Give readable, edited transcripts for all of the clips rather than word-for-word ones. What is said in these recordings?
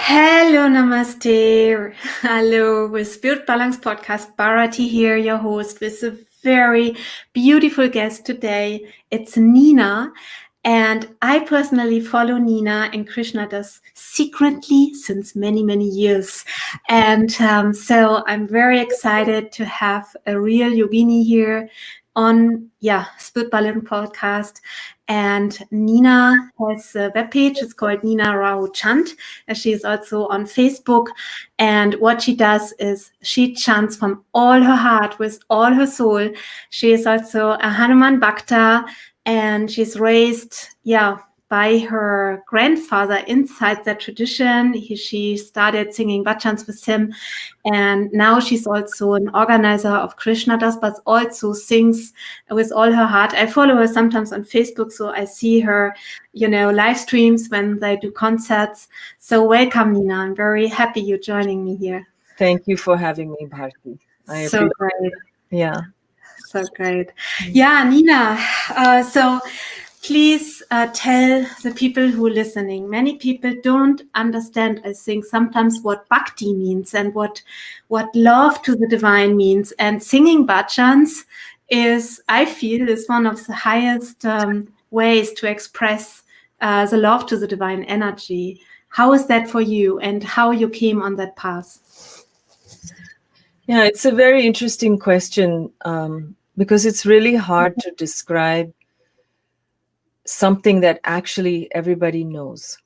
Hello, namaste. Hello, with Spirit Balance Podcast, Bharati here, your host, with a very beautiful guest today. It's Nina. And I personally follow Nina and Krishna does secretly since many, many years. And so I'm very excited to have a real yogini here on, Spirit Balance Podcast. And Nina has a webpage. It's called Nina Rao Chant. She is also on Facebook. And what she does is she chants from all her heart with all her soul. She is also a Hanuman Bhakta, and she's raised, by her grandfather inside that tradition. She started singing bhajans with him, and now she's also an organizer of Krishna Das, but also sings with all her heart. I follow her sometimes on Facebook, so I see her, live streams when they do concerts. So welcome, Nina. I'm very happy you're joining me here. Thank you for having me, Bharti. I so appreciate great. it. Yeah. So great. Yeah, Nina. So please tell the people who are listening. Many people don't understand, I think, sometimes what bhakti means and what love to the divine means. And singing bhajans I feel, is one of the highest ways to express the love to the divine energy. How is that for you, and how you came on that path? Yeah, it's a very interesting question because it's really hard to describe something that actually everybody knows.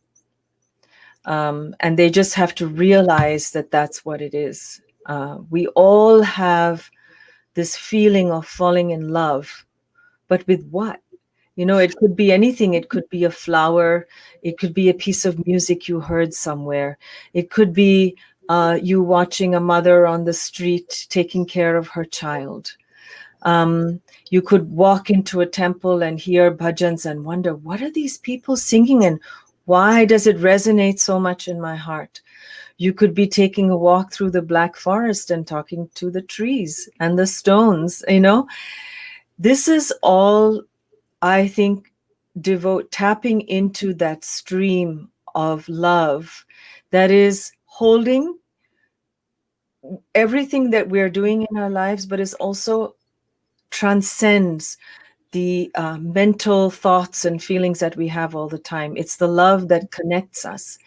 And they just have to realize that that's what it is. We all have this feeling of falling in love, but with what? It could be anything. It could be a flower. It could be a piece of music you heard somewhere. It could be you watching a mother on the street taking care of her child. You could walk into a temple and hear bhajans and wonder, what are these people singing and why does it resonate so much in my heart? You could be taking a walk through the Black Forest and talking to the trees and the stones. This is all, I think, tapping into that stream of love that is holding everything that we're doing in our lives, but is also transcends the mental thoughts and feelings that we have all the time. It's the love that connects us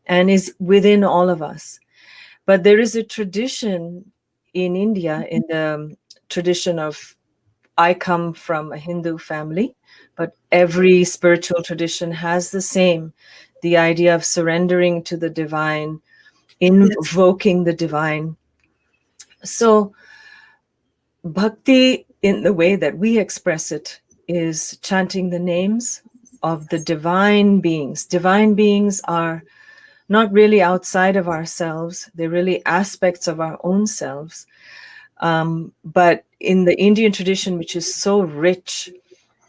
and is within all of us. But there is a tradition in India, in the tradition of, I come from a Hindu family, but every spiritual tradition has the same, the idea of surrendering to the divine, invoking the divine. So bhakti, in the way that we express it, is chanting the names of the divine beings. Divine beings are not really outside of ourselves. They're really aspects of our own selves. But in the Indian tradition, which is so rich,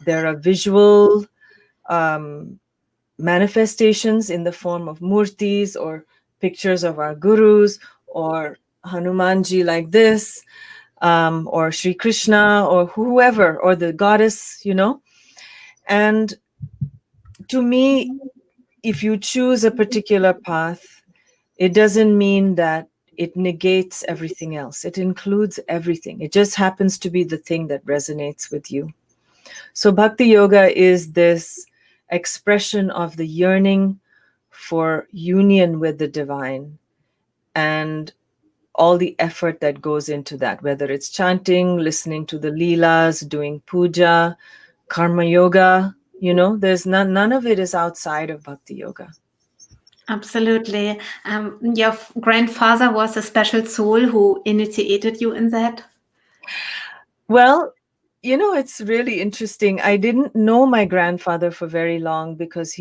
there are visual manifestations in the form of murtis or pictures of our gurus or Hanumanji like this, or Sri Krishna or whoever, or the goddess, And to me, if you choose a particular path, it doesn't mean that it negates everything else. It includes everything. It just happens to be the thing that resonates with you. So Bhakti Yoga is this expression of the yearning for union with the divine and all the effort that goes into that, whether it's chanting, listening to the leelas, doing puja, karma yoga, there's none of it is outside of Bhakti Yoga. Absolutely. Your grandfather was a special soul who initiated you in that? Well, it's really interesting. I didn't know my grandfather for very long because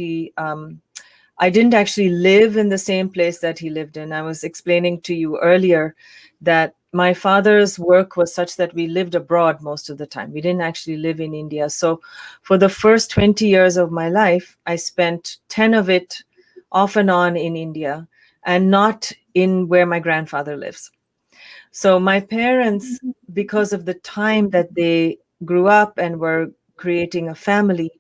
I didn't actually live in the same place that he lived in. I was explaining to you earlier that my father's work was such that we lived abroad most of the time. We didn't actually live in India. So for the first 20 years of my life, I spent 10 of it off and on in India and not in where my grandfather lives. So my parents, because of the time that they grew up and were creating a family,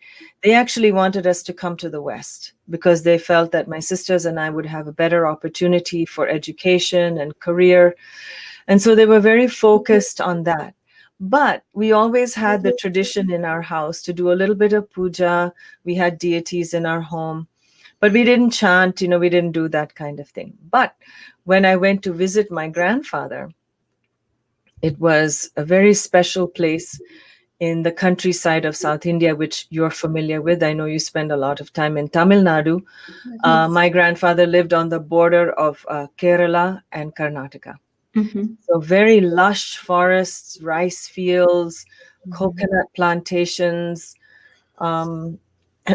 they actually wanted us to come to the West because they felt that my sisters and I would have a better opportunity for education and career. And so they were very focused on that. But we always had the tradition in our house to do a little bit of puja. We had deities in our home, but we didn't chant, we didn't do that kind of thing. But when I went to visit my grandfather, it was a very special place in the countryside of South India, which you're familiar with. I know you spend a lot of time in Tamil Nadu. Yes. My grandfather lived on the border of Kerala and Karnataka. Mm-hmm. So very lush forests, rice fields, coconut plantations. And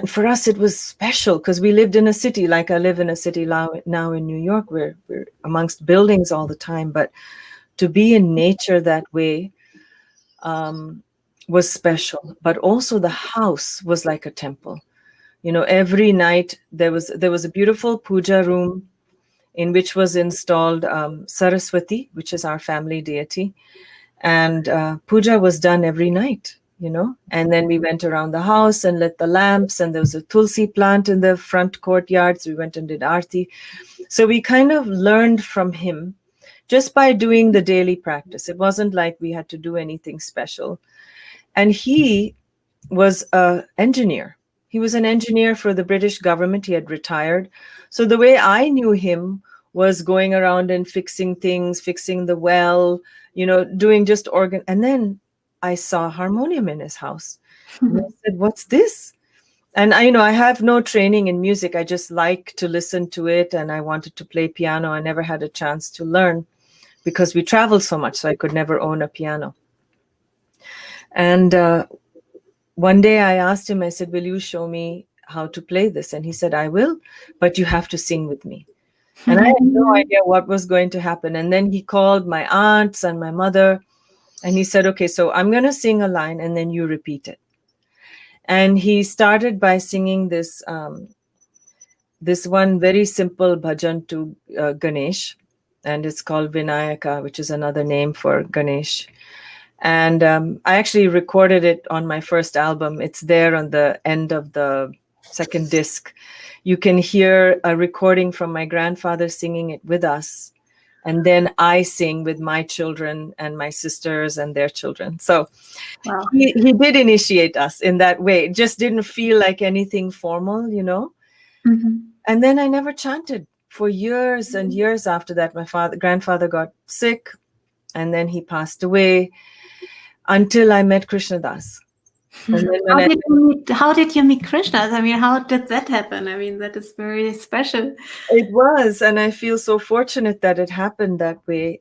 for us, it was special because we lived in a city, like I live in a city now in New York, where we're amongst buildings all the time. But to be in nature that way was special. But also the house was like a temple. Every night there was a beautiful puja room in which was installed Saraswati, which is our family deity. And puja was done every night, and then we went around the house and lit the lamps, and there was a tulsi plant in the front courtyards. We went and did aarti. So we kind of learned from him just by doing the daily practice. It wasn't like we had to do anything special. And he was an engineer. He was an engineer for the British government. He had retired. So the way I knew him was going around and fixing things, fixing the well, doing just organ. And then I saw a harmonium in his house. And I said, "What's this?" And I have no training in music. I just like to listen to it. And I wanted to play piano. I never had a chance to learn because we traveled so much. So I could never own a piano. And one day I asked him, I said, "Will you show me how to play this?" And he said, "I will, but you have to sing with me." And I had no idea what was going to happen. And then he called my aunts and my mother, and he said, "Okay, so I'm going to sing a line and then you repeat it." And he started by singing this one very simple bhajan to Ganesh, and it's called Vinayaka, which is another name for Ganesh. And I actually recorded it on my first album. It's there on the end of the second disc. You can hear a recording from my grandfather singing it with us. And then I sing with my children and my sisters and their children. So Wow. he did initiate us in that way. It just didn't feel like anything formal, Mm-hmm. And then I never chanted for years and years after that. My grandfather got sick, and then he passed away until I met Krishna Das. And then How did you meet Krishna? I mean, how did that happen? I mean, that is very special. It was, and I feel so fortunate that it happened that way.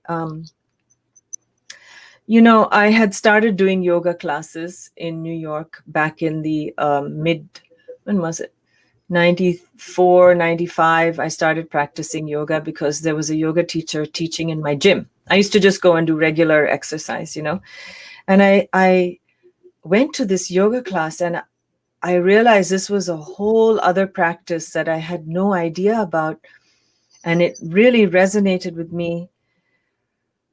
I had started doing yoga classes in New York back in the when was it? 94, 95. I started practicing yoga because there was a yoga teacher teaching in my gym. I used to just go and do regular exercise, and I went to this yoga class, and I realized this was a whole other practice that I had no idea about. And it really resonated with me.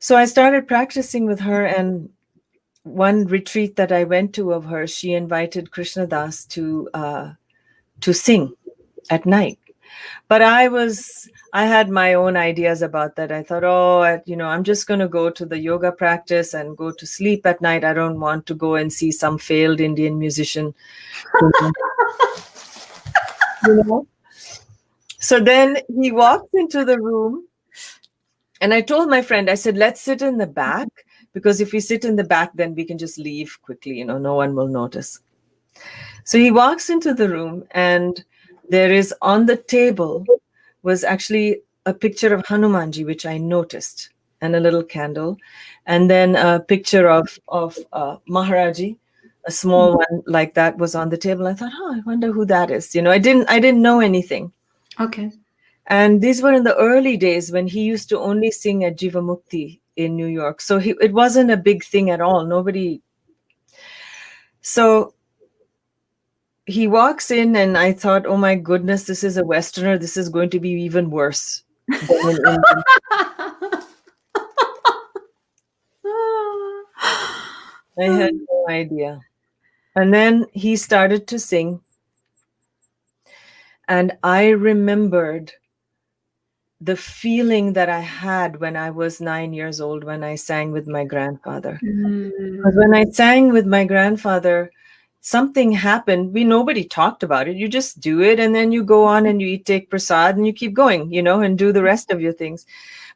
So I started practicing with her. And one retreat that I went to of her, she invited Krishna Das to sing at night. But I had my own ideas about that. I thought, I'm just going to go to the yoga practice and go to sleep at night. I don't want to go and see some failed Indian musician. So then he walked into the room, and I told my friend, I said, "Let's sit in the back, because if we sit in the back, then we can just leave quickly. No one will notice." So he walks into the room, and there is on the table was actually a picture of Hanumanji, which I noticed, and a little candle, and then a picture of Maharaji, a small one like that, was on the table. I thought, I wonder who that is. I didn't know anything. Okay. And these were in the early days when he used to only sing at Jivamukti in New York. So it wasn't a big thing at all. Nobody. So he walks in, and I thought, oh my goodness, this is a Westerner. This is going to be even worse than an Indian. I had no idea. And then he started to sing. And I remembered the feeling that I had when I was 9 years old when I sang with my grandfather. Because when I sang with my grandfather, something happened. Nobody talked about it. You just do it, and then you go on and you eat, take prasad, and you keep going, and do the rest of your things.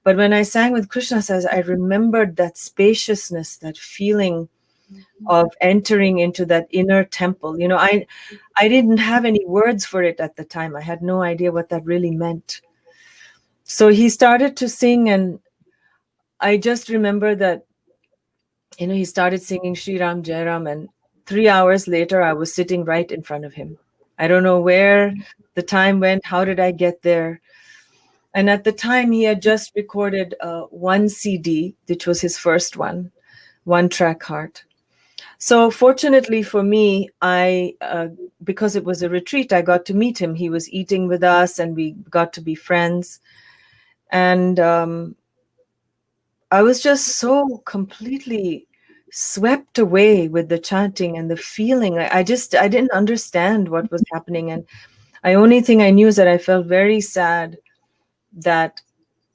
But when I sang with Krishna says, I remembered that spaciousness, that feeling of entering into that inner temple. I didn't have any words for it at the time. I had no idea what that really meant. So he started to sing, and I just remember that, he started singing Shri Ram Jai Ram, and 3 hours later, I was sitting right in front of him. I don't know where the time went. How did I get there? And at the time, he had just recorded one CD, which was his first one track heart. So fortunately for me, because it was a retreat, I got to meet him. He was eating with us, and we got to be friends. And I was just so completely swept away with the chanting and the feeling. I didn't understand what was happening. And the only thing I knew is that I felt very sad that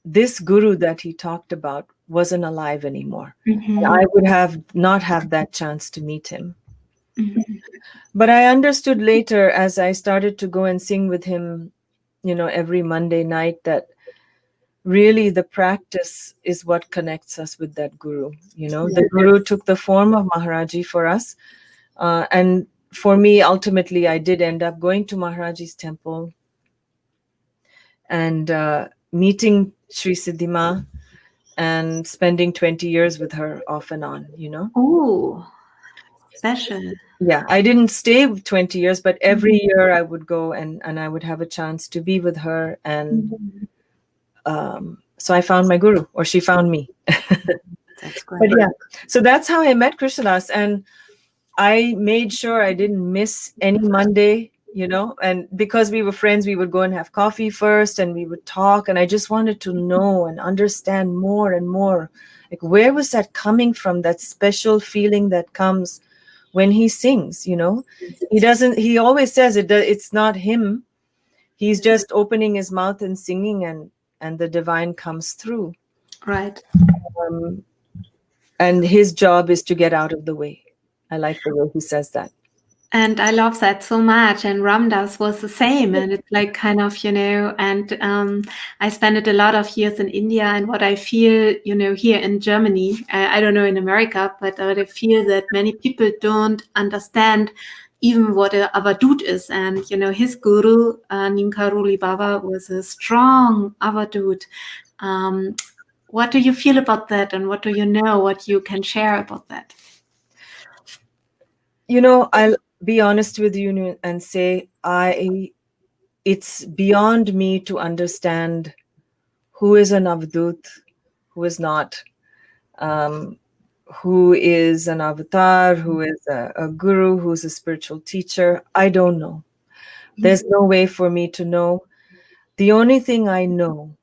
this guru that he talked about wasn't alive anymore. I would not have that chance to meet him. But I understood later, as I started to go and sing with him, every Monday night, that really the practice is what connects us with that guru. The guru took the form of Maharaji for us. And for me, ultimately, I did end up going to Maharaji's temple and meeting Sri Siddhima and spending 20 years with her off and on, Oh, special. Yeah, I didn't stay 20 years, but every year I would go and I would have a chance to be with her. And so I found my guru, or she found me. That's great. But yeah, so that's how I met Krishnadas. And I made sure I didn't miss any Monday, and because we were friends, we would go and have coffee first and we would talk. And I just wanted to know and understand more and more. Like, where was that coming from? That special feeling that comes when he sings, he always says it's not him. He's just opening his mouth and singing, and the divine comes through. Right. And his job is to get out of the way. I like the way he says that. And I love that so much. And Ramdas was the same. And it's like kind of, and I spent a lot of years in India. And what I feel, here in Germany, I don't know in America, but I feel that many people don't understand even what a avadut is. And, his guru, Nimkaroli Baba, was a strong avadut. What do you feel about that? And what do you know, what you can share about that? I'll be honest with you and say it's beyond me to understand who is an avadut, who is not, who is an avatar, who is a guru, who's a spiritual teacher. I don't know. There's no way for me to know. The only thing I know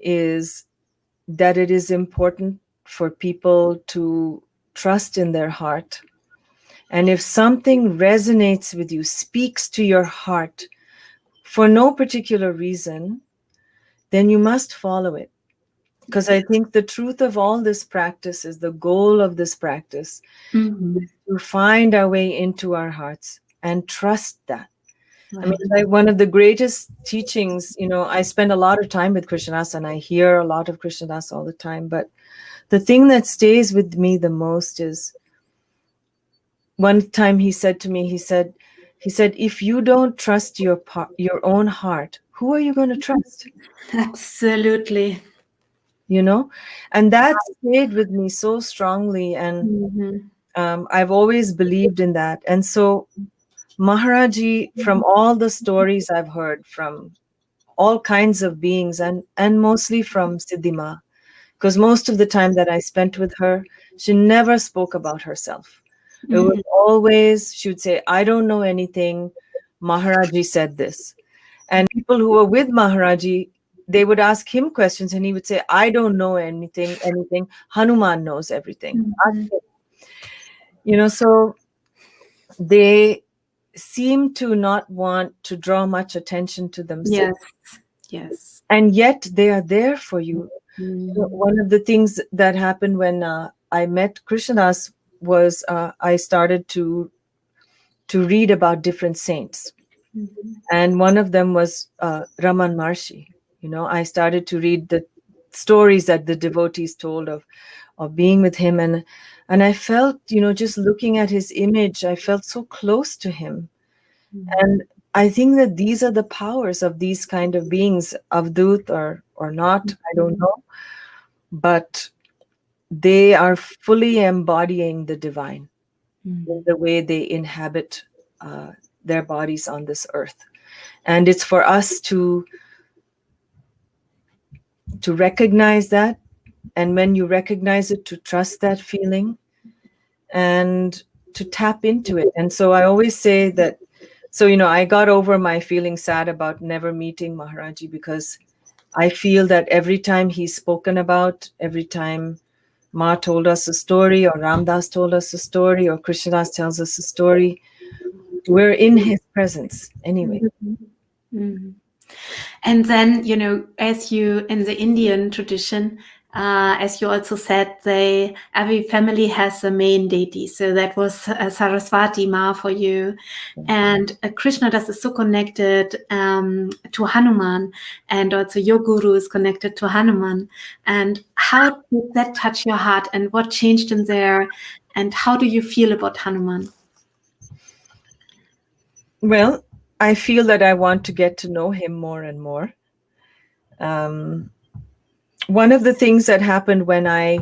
is that it is important for people to trust in their heart. And if something resonates with you, speaks to your heart for no particular reason, then you must follow it. Because I think the truth of all this practice is, the goal of this practice is to find our way into our hearts and trust that. Right. I mean, like, one of the greatest teachings, I spend a lot of time with Krishnadas and I hear a lot of Krishnadas all the time. But the thing that stays with me the most is, one time he said to me, he said, if you don't trust your own heart, who are you going to trust? Absolutely. And that stayed with me so strongly. And I've always believed in that. And so Maharaji, from all the stories I've heard from all kinds of beings, and mostly from Siddhima, because most of the time that I spent with her, she never spoke about herself. It was always, she would say, I don't know anything. Maharaji said this. And people who were with Maharaji, they would ask him questions and he would say, I don't know anything. Hanuman knows everything. So they seem to not want to draw much attention to themselves, Yes. Yes. and yet they are there for you. Mm-hmm. One of the things that happened when I met Krishnadas was I started to read about different saints, and one of them was Raman Maharshi. I started to read the stories that the devotees told of being with him, and I felt, just looking at his image, I felt so close to him. And I think that these are the powers of these kind of beings, avdut or not, I don't know, but they are fully embodying the divine in the way they inhabit their bodies on this earth. And it's for us to recognize that, and when you recognize it, to trust that feeling and to tap into it. And so I always say that, so I got over my feeling sad about never meeting Maharaji, because I feel that every time he's spoken about, every time Ma told us a story, or Ramdas told us a story, or Krishnadas tells us a story, we're in his presence anyway. Mm-hmm. And then, as you in the Indian tradition, as you also said, every family has a main deity. So that was Saraswati Ma for you, and Krishna Das is so connected to Hanuman, and also your guru is connected to Hanuman. And how did that touch your heart, and what changed in there, and how do you feel about Hanuman? Well, I feel that I want to get to know him more and more. One of the things that happened when I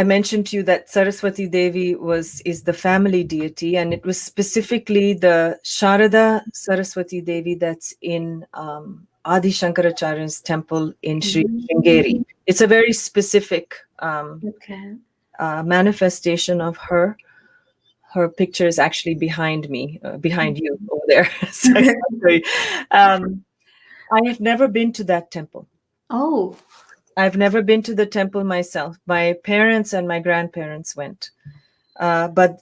mentioned to you that Saraswati Devi is the family deity, and it was specifically the Sharada Saraswati Devi that's in Adi Shankaracharya's temple in Sri Sringeri. It's a very specific Okay. manifestation of her. Her picture is actually behind me, behind you over there. Sorry. I have never been to that temple. Oh. I've never been to the temple myself. My parents and my grandparents went. But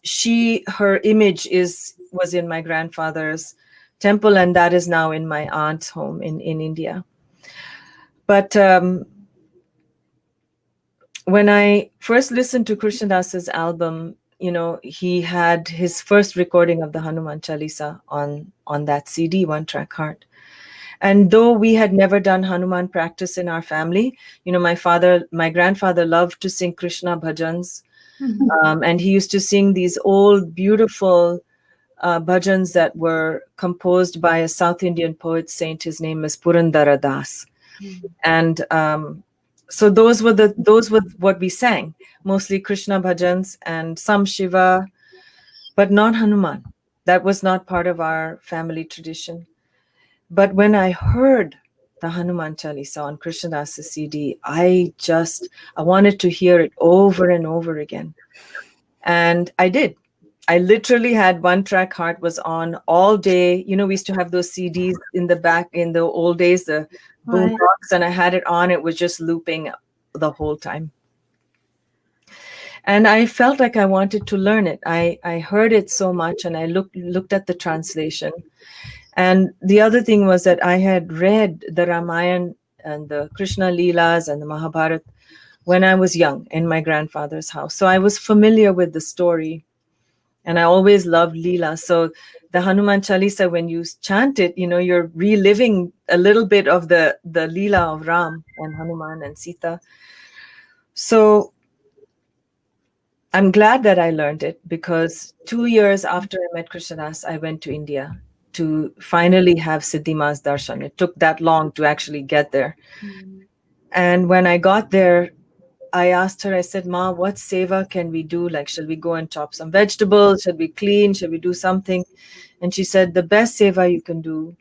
her image was in my grandfather's temple, and that is now in my aunt's home in India. But when I first listened to Krishnadas's album, he had his first recording of the Hanuman Chalisa on that CD, One Track Heart. And though we had never done Hanuman practice in our family, my grandfather loved to sing Krishna bhajans. And he used to sing these old, beautiful bhajans that were composed by a South Indian poet saint. His name is Purandara Das. And so those were what we sang, mostly Krishna bhajans and some Shiva, but not Hanuman. That was not part of our family tradition. But when I heard the Hanuman Chalisa on Krishnadas's CD, I wanted to hear it over and over again. And I did. I literally had One Track Heart was on all day. We used to have those CDs in the back in the old days, the boombox, and I had it on. It was just looping the whole time. And I felt like I wanted to learn it. I heard it so much, and I looked at the translation. And the other thing was that I had read the Ramayana and the Krishna Leelas and the Mahabharata when I was young in my grandfather's house. So I was familiar with the story, and I always loved leela. So the Hanuman Chalisa, when you chant it, you're reliving a little bit of the leela of Ram and Hanuman and Sita. So I'm glad that I learned it, because 2 years after I met Krishnadas, I went to India to finally have Siddhima's darshan. It took that long to actually get there. And when I got there, I asked her, I said, Ma, what seva can we do? Like, shall we go and chop some vegetables? Should we clean? Should we do something? And she said, the best seva you can do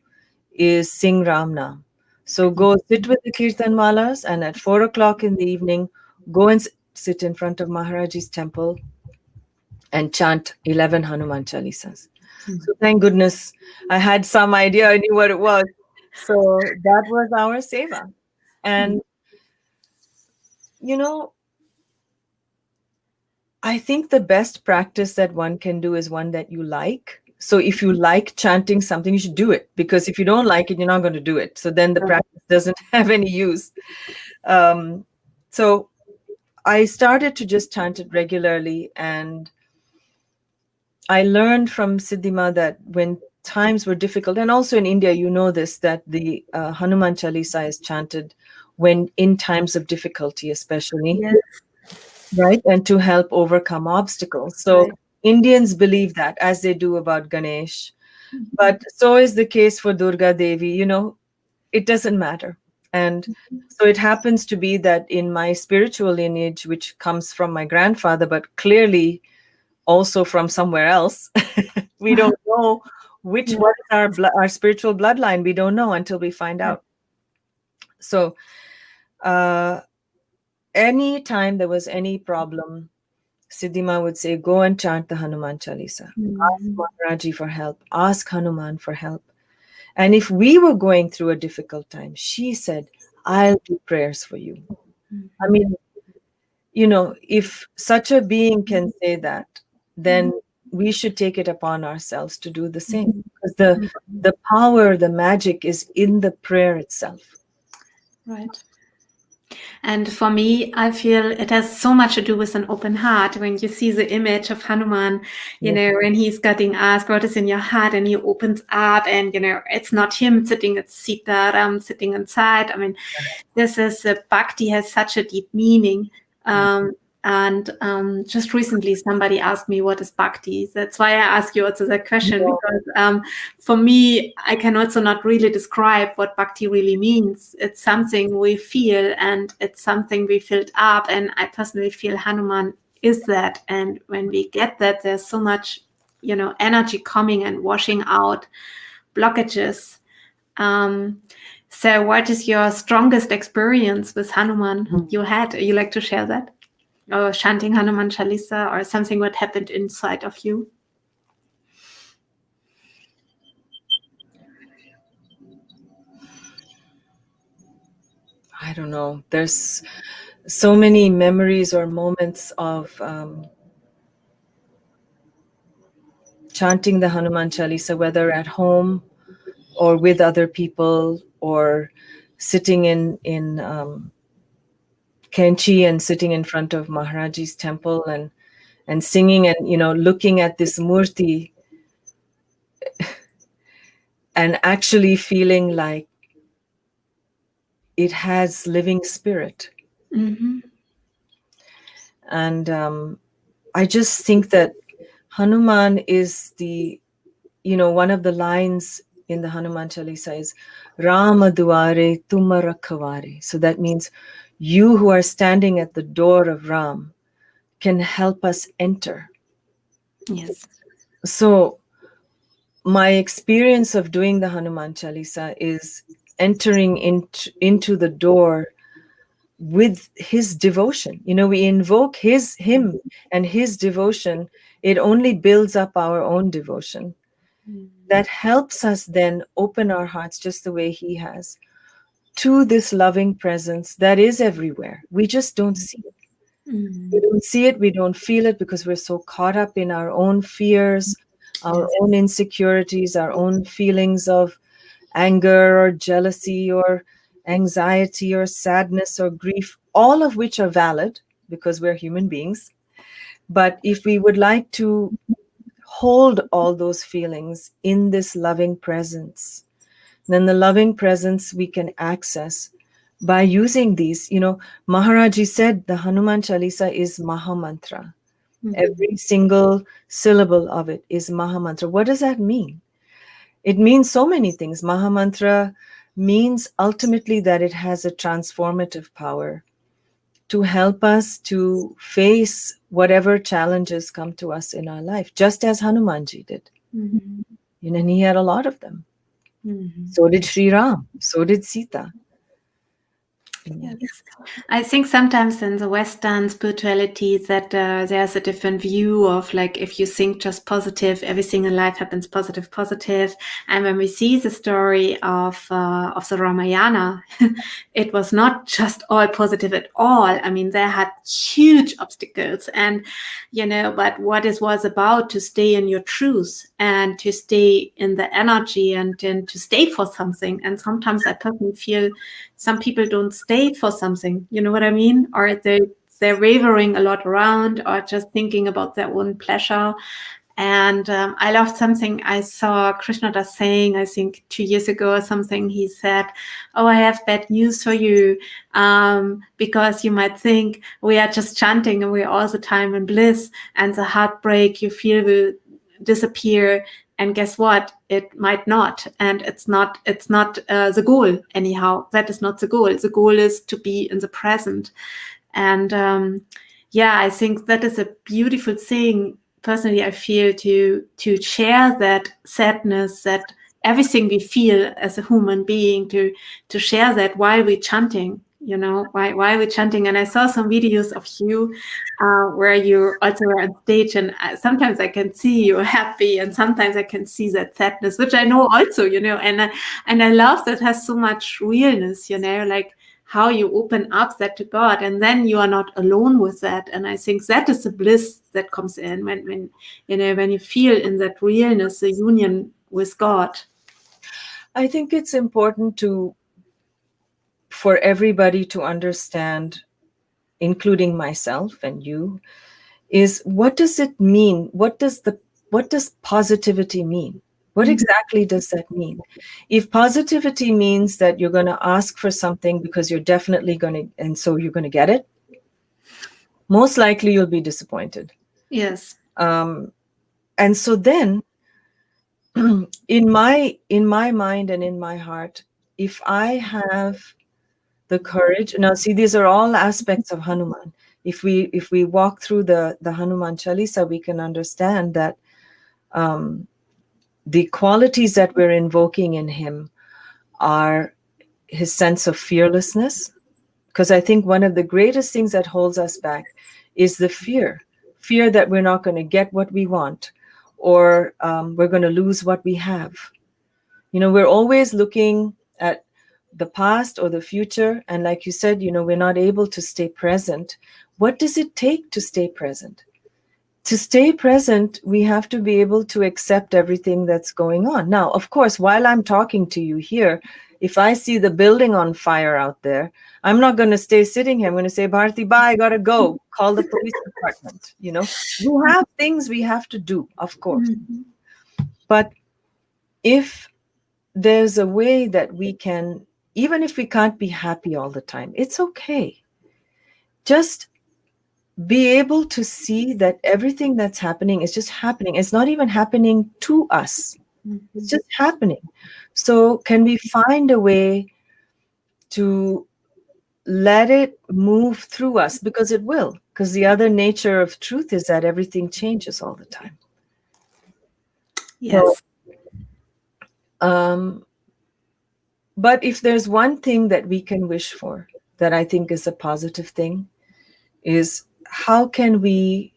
is sing Ram Naam. So go sit with the Kirtan Malas, and at 4 o'clock in the evening, go and sit in front of Maharaji's temple and chant 11 Hanuman Chalisas. So thank goodness I had some idea, I knew what it was. So that was our seva. And, I think the best practice that one can do is one that you like. So if you like chanting something, you should do it, because if you don't like it, you're not going to do it. So then the practice doesn't have any use. So I started to just chant it regularly, and I learned from Siddhima that when times were difficult, and also in India, you know this, that the Hanuman Chalisa is chanted when in times of difficulty, especially, Yes, right? And to help overcome obstacles. So right. Indians believe that, as they do about Ganesh. But so is the case for Durga Devi, it doesn't matter. And so it happens to be that in my spiritual lineage, which comes from my grandfather, but clearly also from somewhere else, we don't know which Yeah. what is our spiritual bloodline. We don't know until we find out. So any time there was any problem, Siddhima would say, go and chant the Hanuman Chalisa. Ask Mhm. Maharaji for help. Ask Hanuman for help. And if we were going through a difficult time, she said, I'll do prayers for you. I Mhm. mean, if such a being can say that, then we should take it upon ourselves to do the same. Because the power, the magic is in the prayer itself. Right. And for me, I feel it has so much to do with an open heart. When you see the image of Hanuman, Yeah. when he's getting asked what is in your heart, and he opens up, and it's not him sitting, it's Sita Ram sitting inside. I mean, this is bhakti has such a deep meaning. And just recently, somebody asked me, what is bhakti? That's why I ask you also that question, Yeah. because for me, I can also not really describe what bhakti really means. It's something we feel, and it's something we filled up. And I personally feel Hanuman is that. And when we get that, there's so much, energy coming and washing out blockages. So what is your strongest experience with Hanuman you had? You like to share that? Or chanting Hanuman Chalisa, or something what happened inside of you? I don't know. There's so many memories or moments of chanting the Hanuman Chalisa, whether at home or with other people, or sitting in Kenchi and sitting in front of Maharaji's temple and singing, and looking at this murti and actually feeling like it has living spirit. Mm-hmm. And I just think that Hanuman is one of the lines in the Hanuman Chalisa is Rama duare tumma rakhavare. So that means you who are standing at the door of Ram can help us enter. Yes. So my experience of doing the Hanuman Chalisa is entering into the door with his devotion. We invoke him and his devotion. It only builds up our own devotion. That helps us then open our hearts just the way he has to this loving presence that is everywhere. We just don't see it. We don't see it, we don't feel it, because we're so caught up in our own fears, our Yes. own insecurities, our own feelings of anger or jealousy or anxiety or sadness or grief, all of which are valid because we're human beings. But if we would like to hold all those feelings in this loving presence, then the loving presence we can access by using these. Maharaji said the Hanuman Chalisa is Mahamantra. Every single syllable of it is Mahamantra. What does that mean? It means so many things. Mahamantra means ultimately that it has a transformative power to help us to face whatever challenges come to us in our life, just as Hanumanji did. And he had a lot of them. So did Sri Ram. So did Sita. Yes. I think sometimes in the Western spirituality that there's a different view of like if you think just positive, everything in life happens positive, positive. And when we see the story of the Ramayana, it was not just all positive at all. I mean, they had huge obstacles, and but what it was about to stay in your truth and to stay in the energy and to stay for something. And sometimes I personally feel some people don't stay for something, you know what I mean? Or they're wavering a lot around or just thinking about their own pleasure. And I loved something I saw Krishna saying, I think 2 years ago or something. He said, "Oh, I have bad news for you, because you might think we are just chanting and we're all the time in bliss, and the heartbreak you feel will disappear. And guess what? It might not, and it's not the goal anyhow. That is not the goal. The goal is to be in the present." And I think that is a beautiful thing. Personally, I feel to share that sadness, that everything we feel as a human being, to share that while we're chanting. Why we're chanting. And I saw some videos of you where you also were on stage, and sometimes I can see you happy, and sometimes I can see that sadness, which I know also, and I love that has so much realness, like how you open up that to God, and then you are not alone with that. And I think that is the bliss that comes in when you feel in that realness, the union with God. I think it's important for everybody to understand, including myself and you, is what does it mean? What does positivity mean? What exactly does that mean? If positivity means that you're going to ask for something because you're definitely going to, and so you're going to get it, most likely you'll be disappointed. Yes. And so then, in my mind and in my heart, if I have the courage, now see, these are all aspects of Hanuman. If we walk through the Hanuman Chalisa, we can understand that the qualities that we're invoking in him are his sense of fearlessness, because I think one of the greatest things that holds us back is the fear that we're not going to get what we want, or we're going to lose what we have. We're always looking at the past or the future, and like you said, we're not able to stay present. What does it take to stay present? To stay present, we have to be able to accept everything that's going on. Now, of course, while I'm talking to you here, if I see the building on fire out there, I'm not going to stay sitting here. I'm going to say, Bharti, bye, I got to go. Call the police department. We have things we have to do, of course. But if there's a way that we can, even if we can't be happy all the time, it's okay. Just be able to see that everything that's happening is just happening. It's not even happening to us. It's just happening. So can we find a way to let it move through us? Because it will. Because the other nature of truth is that everything changes all the time. Yes. So, but if there's one thing that we can wish for, that I think is a positive thing, is how can we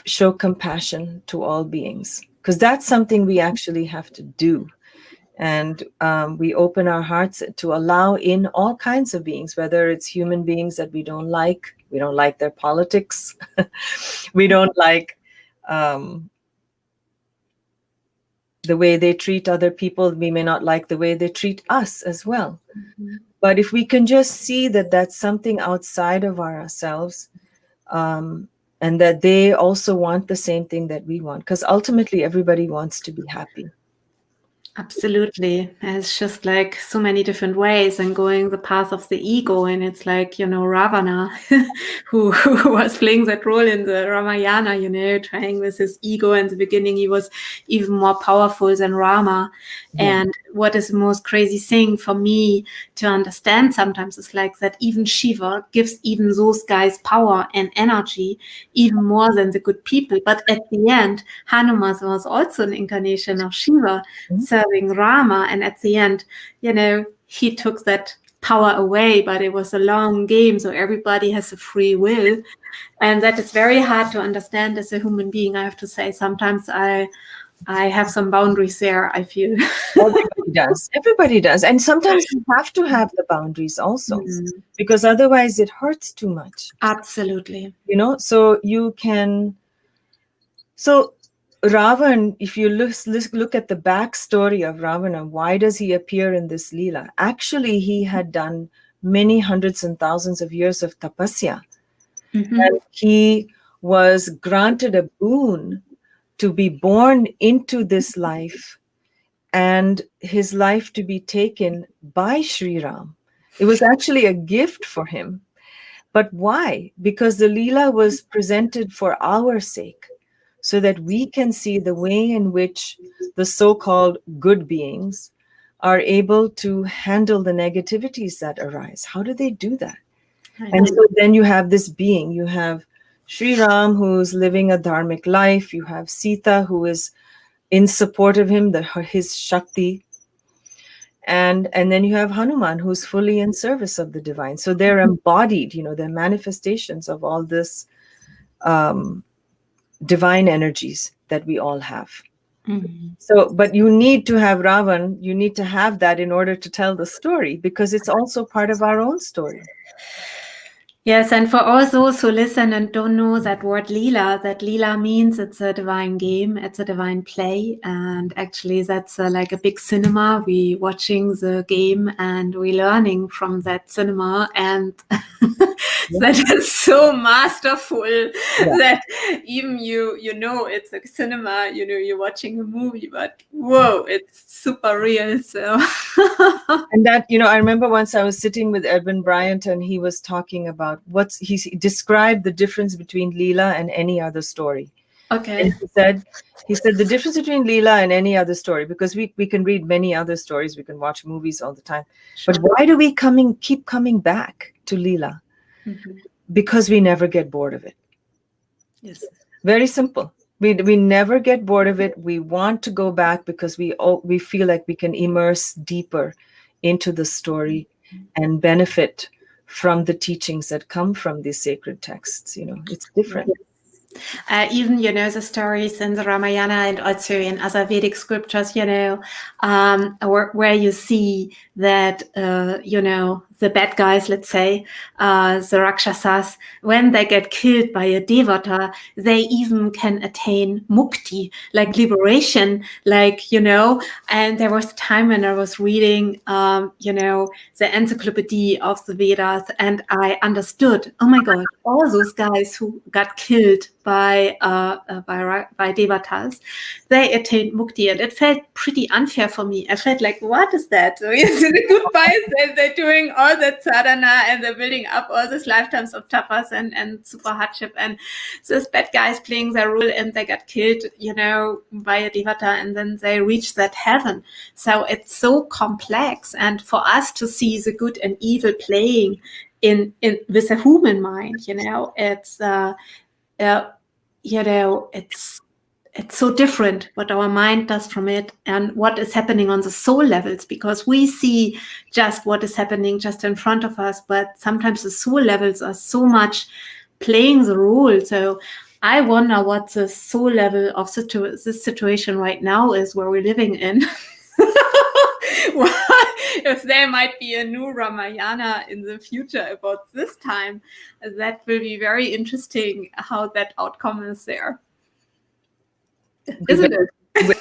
show compassion to all beings? Because that's something we actually have to do. And we open our hearts to allow in all kinds of beings, whether it's human beings that we don't like their politics, we don't like the way they treat other people, we may not like the way they treat us as well. But if we can just see that that's something outside of ourselves, and that they also want the same thing that we want, because ultimately everybody wants to be happy. Absolutely. It's just like so many different ways, and going the path of the ego. And it's like, Ravana, who was playing that role in the Ramayana, trying with his ego. In the beginning, he was even more powerful than Rama. Yeah. And what is the most crazy thing for me to understand sometimes is like that even Shiva gives even those guys power and energy even more than the good people. But at the end, Hanuman was also an incarnation of Shiva. So following Rama, and at the end, he took that power away, but it was a long game, so everybody has a free will, and that is very hard to understand as a human being. I have to say, sometimes I have some boundaries there, I feel. Everybody does, and sometimes you have to have the boundaries also, because otherwise it hurts too much. Absolutely. So you can, so Ravan, if you look at the backstory of Ravana, why does he appear in this leela? Actually, he had done many hundreds and thousands of years of tapasya. And he was granted a boon to be born into this life and his life to be taken by Sri Ram. It was actually a gift for him. But why? Because the leela was presented for our sake, so that we can see the way in which the so-called good beings are able to handle the negativities that arise. How do they do that? And so then you have this being, you have Sri Ram, who's living a dharmic life, you have Sita, who is in support of him, his Shakti, and then you have Hanuman, who's fully in service of the divine. So they're embodied, they're manifestations of all this divine energies that we all have. So, but you need to have Ravan, you need to have that in order to tell the story, because it's also part of our own story. Yes, and for all those who listen and don't know that word leela, that leela means it's a divine game, it's a divine play, and actually that's like a big cinema. We watching the game and we learning from that cinema, and that is so masterful that even it's a cinema, you're watching a movie, but whoa, it's super real. So and that, I remember once I was sitting with Edwin Bryant and he was talking about he described the difference between leela and any other story. Okay. And he said the difference between leela and any other story, because we can read many other stories, we can watch movies all the time, but why do we keep coming back to leela? Because we never get bored of it. Yes. Very simple. We never get bored of it. We want to go back because we feel like we can immerse deeper into the story and benefit from the teachings that come from these sacred texts. It's different. Even, the stories in the Ramayana and also in other Vedic scriptures, where you see that, the bad guys, let's say, the Rakshasas, when they get killed by a devata, they even can attain mukti, like liberation, and there was a time when I was reading, the encyclopedia of the Vedas, and I understood, oh my God, all those guys who got killed by devatas, they attained mukti, and it felt pretty unfair for me. I felt like, what is that? So the goodbyes, they're doing all that sadhana and they're building up all these lifetimes of tapas and super hardship, and these bad guys playing their role, and they got killed, by a devata, and then they reach that heaven. So it's so complex, and for us to see the good and evil playing in with a human mind, it's so different what our mind does from it and what is happening on the soul levels, because we see just what is happening just in front of us, but sometimes the soul levels are so much playing the role. So I wonder what the soul level of this situation right now is where we're living in. If there might be a new Ramayana in the future about this time, that will be very interesting how that outcome is there. Isn't it? We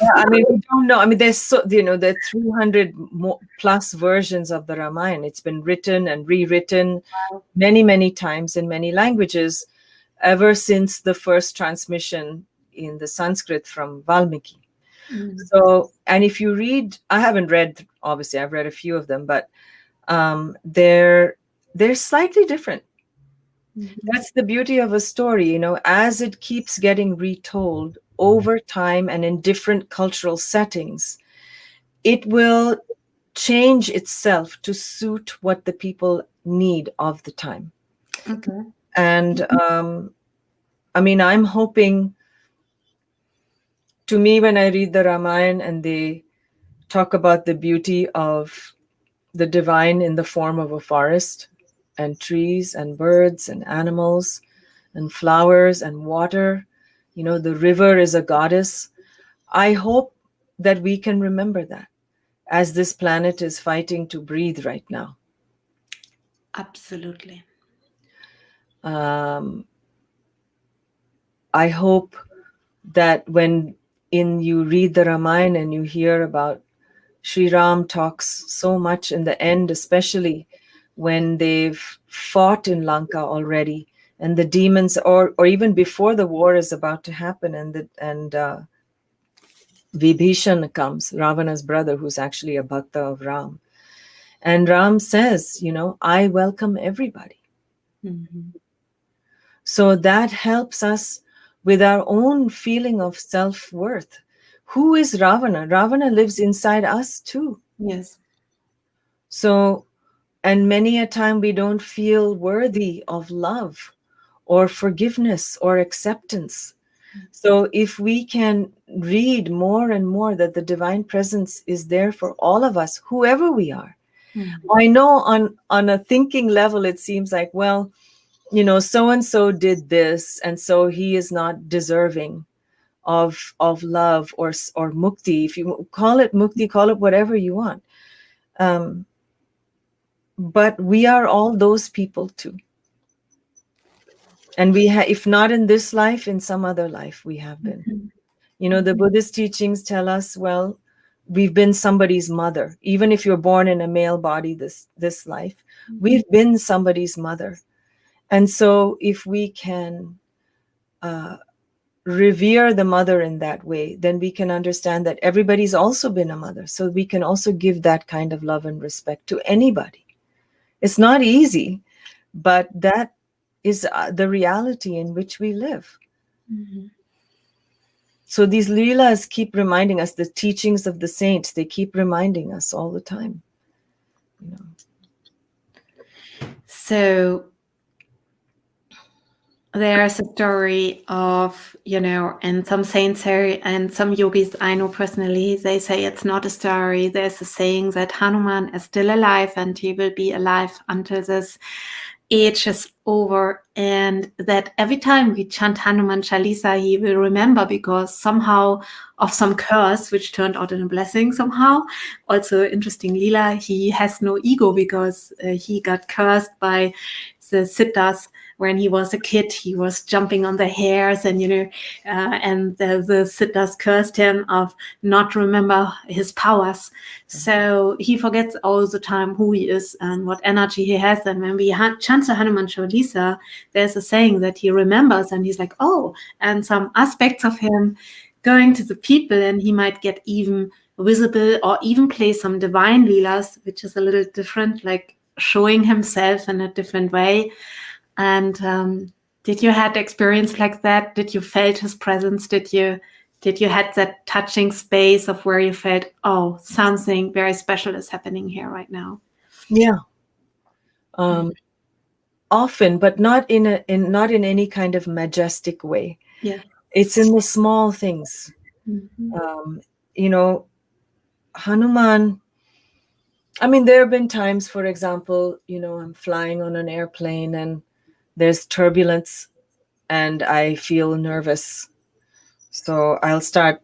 don't know. There's there are 300 plus versions of the Ramayana. It's been written and rewritten many, many times in many languages ever since the first transmission in the Sanskrit from Valmiki. So, and if you read, I haven't read, obviously I've read a few of them, but they're slightly different. That's the beauty of a story, as it keeps getting retold over time and in different cultural settings, it will change itself to suit what the people need of the time. Okay. And I'm hoping, to me, when I read the Ramayana and they talk about the beauty of the divine in the form of a forest and trees and birds and animals and flowers and water. The river is a goddess. I hope that we can remember that as this planet is fighting to breathe right now. Absolutely. Um, I hope that when you read the Ramayana and you hear about Sri Ram talks so much in the end, especially when they've fought in Lanka already, and the demons, or even before the war is about to happen, and Vibhishan comes, Ravana's brother, who's actually a bhakta of Ram, and Ram says, I welcome everybody. Mm-hmm. So that helps us with our own feeling of self-worth. Who is Ravana? Ravana lives inside us too. Yes. So, and many a time we don't feel worthy of love or forgiveness or acceptance. So if we can read more and more that the divine presence is there for all of us, whoever we are. Mm-hmm. I know on a thinking level, it seems like, well, so and so did this, and so he is not deserving of love or mukti. If you call it mukti, call it whatever you want. But we are all those people too, and if not in this life, in some other life we have been. The Buddhist teachings tell us, well, we've been somebody's mother. Even if you're born in a male body this life, we've been somebody's mother. And so if we can revere the mother in that way, then we can understand that everybody's also been a mother. So we can also give that kind of love and respect to anybody. It's not easy, but that is the reality in which we live. Mm-hmm. So these leelas keep reminding us, the teachings of the saints, they keep reminding us all the time. So there's a story of, and some saints say, and some yogis I know personally, they say it's not a story. There's a saying that Hanuman is still alive and he will be alive until this age is over, and that every time we chant Hanuman Chalisa, he will remember, because somehow of some curse, which turned out in a blessing somehow. Also, interesting leela, he has no ego, because he got cursed by the siddhas. When he was a kid, he was jumping on the hairs, and and the siddhas cursed him of not remember his powers. So he forgets all the time who he is and what energy he has. And when we chant the Hanuman Chalisa, there's a saying that he remembers, and he's like, oh, and some aspects of him going to the people, and he might get even visible, or even play some divine leelas, which is a little different, like showing himself in a different way. And did you had experience like that? Did you felt his presence? Did you had that touching space of where you felt, oh, something very special is happening here right now? Yeah. Often, but not in any kind of majestic way. Yeah. It's in the small things. Mm-hmm. Hanuman, I mean, there have been times, for example, I'm flying on an airplane and there's turbulence and I feel nervous. So I'll start,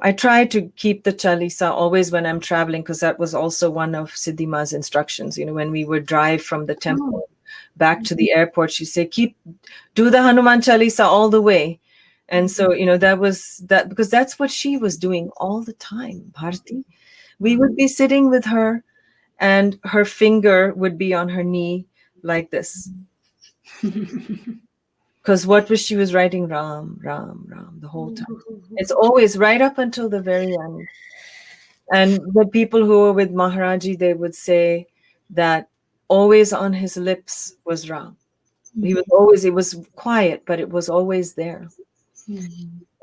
I try to keep the Chalisa always when I'm traveling, because that was also one of Siddhima's instructions. When we would drive from the temple back to the airport, she said, do the Hanuman Chalisa all the way. And so, that was that, because that's what she was doing all the time, Bharati. We would be sitting with her and her finger would be on her knee like this. Because what was she was writing? Ram, Ram, Ram the whole time. It's always right up until the very end. And the people who were with Maharaji, they would say that always on his lips was Ram. He was always, it was quiet, but it was always there.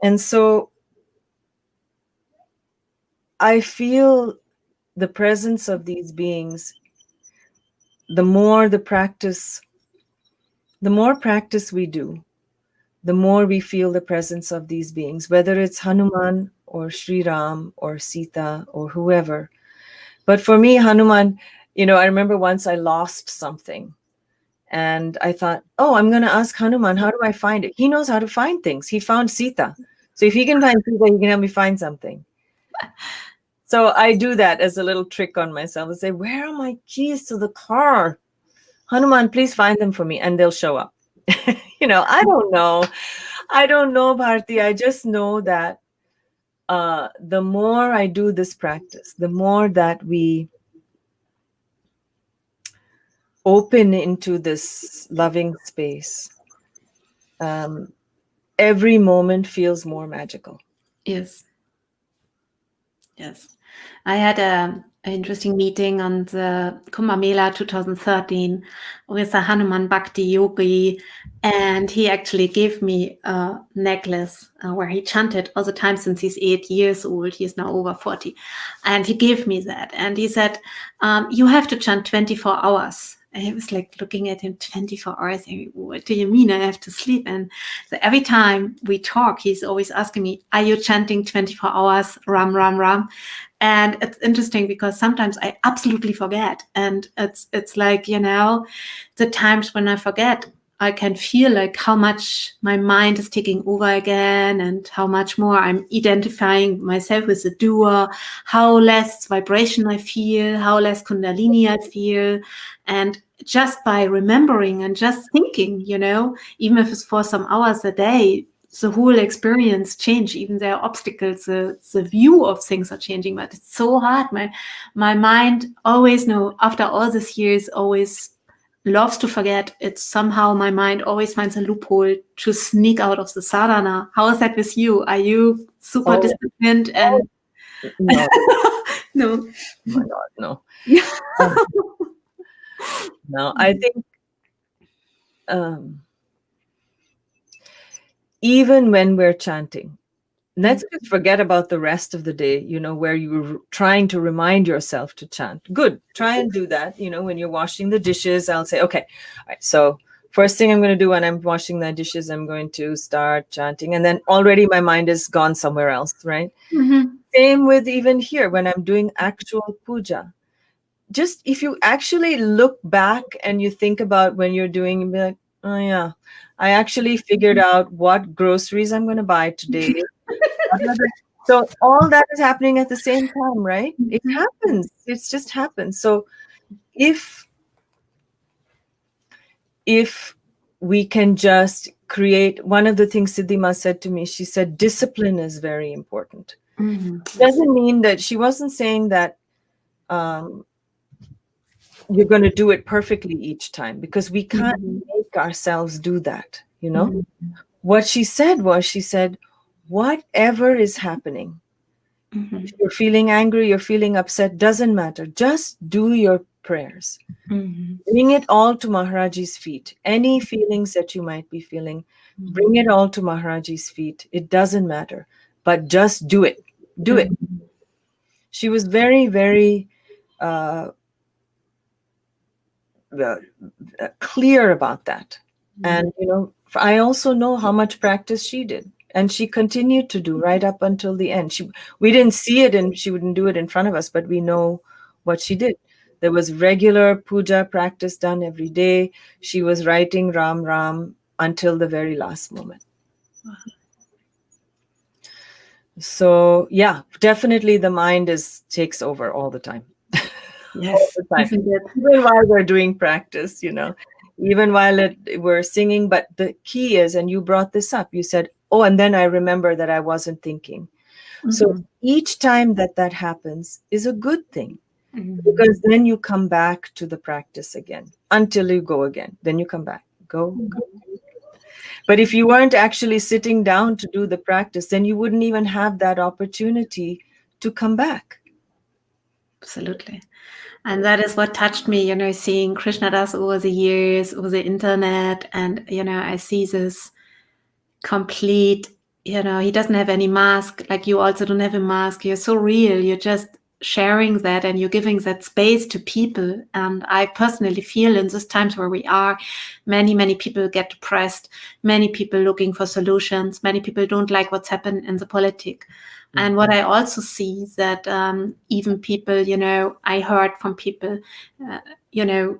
And so I feel the presence of these beings, the more practice we do, the more we feel the presence of these beings, whether it's Hanuman or Sri Ram or Sita or whoever. But for me, Hanuman, I remember once I lost something and I thought, oh, I'm going to ask Hanuman, how do I find it? He knows how to find things. He found Sita. So if he can find Sita, he can help me find something. So I do that as a little trick on myself. I say, where are my keys to the car? Hanuman, please find them for me. And they'll show up. I don't know. I don't know, Bharti. I just know that the more I do this practice, the more that we open into this loving space, every moment feels more magical. Yes. I had an interesting meeting on the Kumbh Mela 2013 with a Hanuman Bhakti yogi, and he actually gave me a necklace where he chanted all the time since he's 8 years old. He's now over 40. And he gave me that. And he said, you have to chant 24 hours. And I was like looking at him, 24 hours. And what do you mean I have to sleep? And so every time we talk, he's always asking me, are you chanting 24 hours, Ram, Ram, Ram? And it's interesting because sometimes I absolutely forget. And it's like, the times when I forget, I can feel like how much my mind is taking over again and how much more I'm identifying myself with the doer, how less vibration I feel, how less Kundalini I feel. And just by remembering and just thinking, even if it's for some hours a day, the whole experience change. Even there are obstacles, the view of things are changing, but it's so hard. My mind always after all these years, always loves to forget. It's somehow my mind always finds a loophole to sneak out of the sadhana. How is that with you? Are you super disciplined? And no. No. Oh my God, no. No, I think even when we're chanting, let's just forget about the rest of the day, where you're trying to remind yourself to chant. Good. Try and do that. When you're washing the dishes, I'll say, okay, all right, so first thing I'm going to do when I'm washing the dishes, I'm going to start chanting. And then already my mind is gone somewhere else, right? Mm-hmm. Same with even here when I'm doing actual puja. Just if you actually look back and you think about when you're doing, and be like, oh yeah, I actually figured out what groceries I'm going to buy today. So all that is happening at the same time, right? It happens. It's just happens. So if we can just create, one of the things Siddhima said to me, she said, discipline is very important. Mm-hmm. Doesn't mean that she wasn't saying that you're going to do it perfectly each time, because we can't make ourselves do that. What she said was, she said, whatever is happening, if you're feeling angry, you're feeling upset, doesn't matter. Just do your prayers. Bring it all to Maharaji's feet. Any feelings that you might be feeling, bring it all to Maharaji's feet. It doesn't matter, but just do it. Do it. She was very, very clear about that. And, I also know how much practice she did. And she continued to do right up until the end. We didn't see it and she wouldn't do it in front of us, but we know what she did. There was regular puja practice done every day. She was writing Ram Ram until the very last moment. So yeah, definitely the mind takes over all the time. Yes, all the time. Even while we're doing practice, even while we're singing. But the key is, and you brought this up, you said, oh, and then I remember that I wasn't thinking. So each time that happens is a good thing, because then you come back to the practice again until you go again. Then you come back, go. But if you weren't actually sitting down to do the practice, then you wouldn't even have that opportunity to come back. Absolutely. And that is what touched me, seeing Krishna Das over the years, over the internet. And, I see this complete, he doesn't have any mask. Like you also don't have a mask. You're so real. You're just sharing that and you're giving that space to people. And I personally feel in these times where we are, many, many people get depressed. Many people looking for solutions. Many people don't like what's happened in the politics. And what I also see that even people, I heard from people,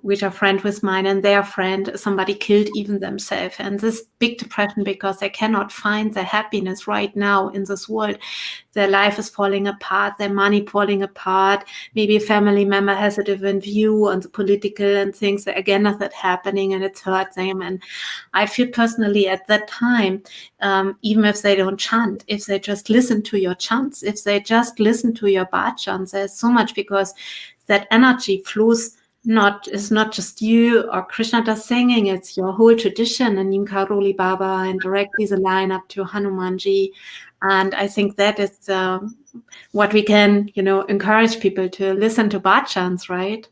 which are friends with mine and their friend, somebody killed even themselves. And this big depression because they cannot find their happiness right now in this world. Their life is falling apart, their money falling apart. Maybe a family member has a different view on the political and things that again are that happening and it's hurt them. And I feel personally at that time, even if they don't chant, if they just listen to your chants, if they just listen to your bhajans, there's so much because that energy flows. It's not just you or Krishna does singing, it's your whole tradition and Neem Karoli Baba and directly the line up to Hanumanji. And I think that is what we can, encourage people to listen to bhajans, right?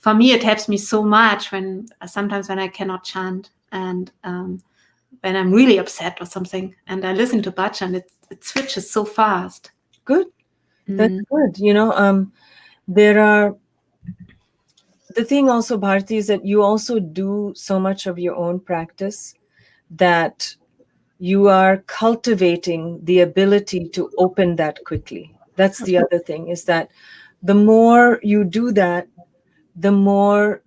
For me, it helps me so much sometimes when I cannot chant and when I'm really upset or something and I listen to bhajan, it switches so fast. Good. That's good. The thing also, Bharti, is that you also do so much of your own practice that you are cultivating the ability to open that quickly. That's the other thing, is that the more you do that, the more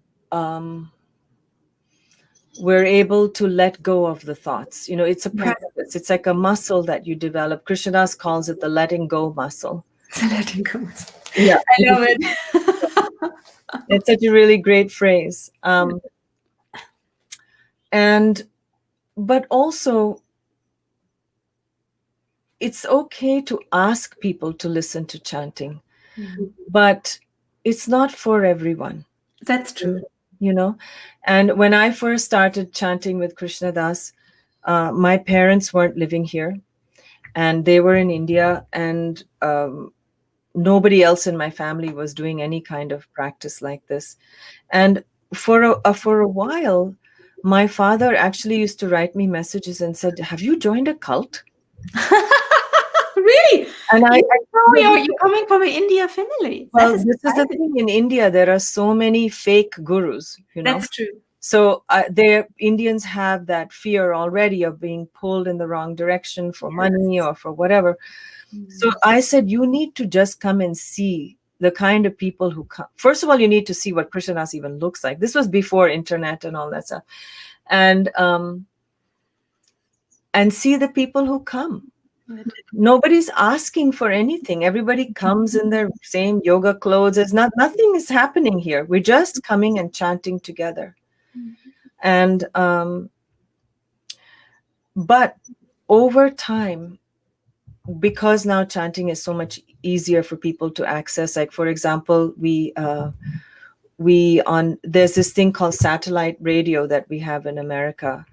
we're able to let go of the thoughts. It's a practice. It's like a muscle that you develop. Krishnadas calls it the letting go muscle. Letting go. Yeah, I love it. It's such a really great phrase. But also, it's okay to ask people to listen to chanting, but it's not for everyone. That's true. And when I first started chanting with Krishna Das, my parents weren't living here and they were in India, and nobody else in my family was doing any kind of practice like this. And for a while, my father actually used to write me messages and said, "Have you joined a cult?" Really? And you're coming from an India family. Well, this is the thing. In India, there are so many fake gurus. That's true. So Indians have that fear already of being pulled in the wrong direction for money or for whatever. So I said, you need to just come and see the kind of people who come. First of all, you need to see what Krishnadas even looks like. This was before internet and all that stuff. And see the people who come. Nobody's asking for anything. Everybody comes in their same yoga clothes. Nothing is happening here. We're just coming and chanting together. And but over time, because now chanting is so much easier for people to access, like for example, there's this thing called satellite radio that we have in America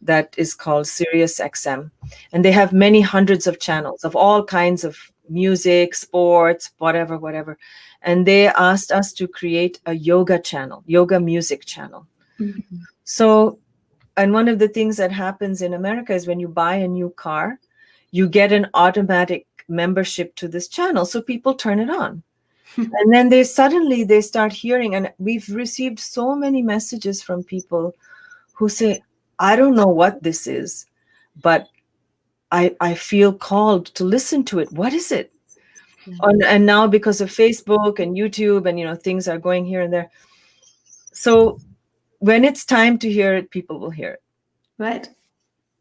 that is called Sirius XM, and they have many hundreds of channels of all kinds of music, sports, whatever. And they asked us to create a yoga music channel. So, and one of the things that happens in America is when you buy a new car, you get an automatic membership to this channel. So people turn it on. And then they start hearing, and we've received so many messages from people who say, I don't know what this is, but I feel called to listen to it. What is it? And now because of Facebook and YouTube and, things are going here and there. So when it's time to hear it, people will hear it. Right.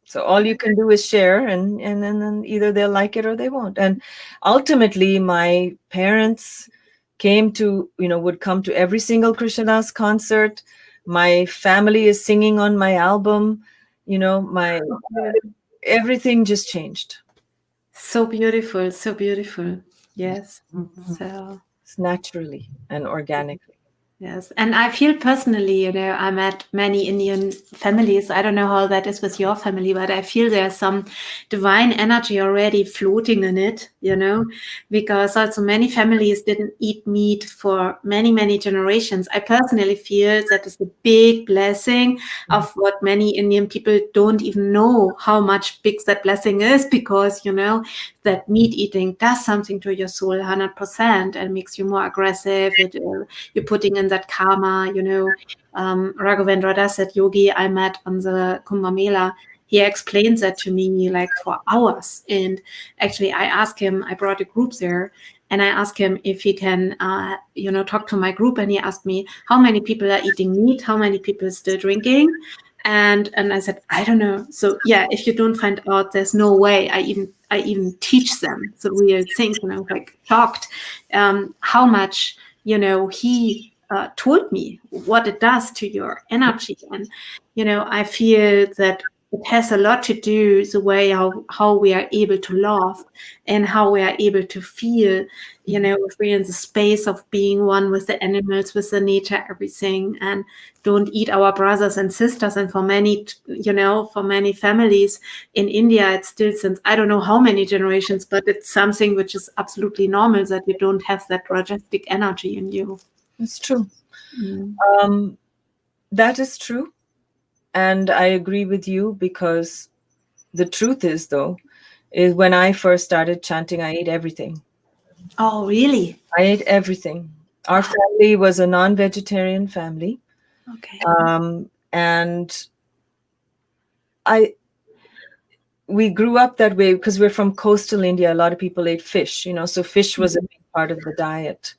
So all you can do is share, and then either they'll like it or they won't. And ultimately, my parents would come to every single Krishnadas concert. My family is singing on my album. Everything just changed. So beautiful, so beautiful. Yes. So it's naturally and organically. Yes. And I feel personally, I met many Indian families. I don't know how that is with your family, but I feel there's some divine energy already floating in it, because also many families didn't eat meat for many, many generations. I personally feel that is a big blessing of what many Indian people don't even know how much big that blessing is, because, that meat eating does something to your soul 100% and makes you more aggressive. You're putting in that karma, Raghavendra Das, that yogi I met on the Kumbh Mela. he explains that to me like for hours. And actually, I brought a group there, and I asked him if he can, talk to my group. And he asked me how many people are eating meat, how many people are still drinking. And I said, I don't know. So yeah, if you don't find out, there's no way I even teach them the real things. And I was like shocked how much, he told me what it does to your energy. And, I feel that it has a lot to do the way how we are able to love and how we are able to feel, if we're in the space of being one with the animals, with the nature, everything, and don't eat our brothers and sisters. And for many, for many families in India, it's still since I don't know how many generations, but it's something which is absolutely normal that you don't have that Rajasic energy in you. It's true. That is true. And I agree with you, because the truth is, though, is when I first started chanting, I ate everything. Oh, really? I ate everything. Our family was a non-vegetarian family. Okay. And we grew up that way because we're from coastal India. A lot of people ate fish, so fish was a big part of the diet.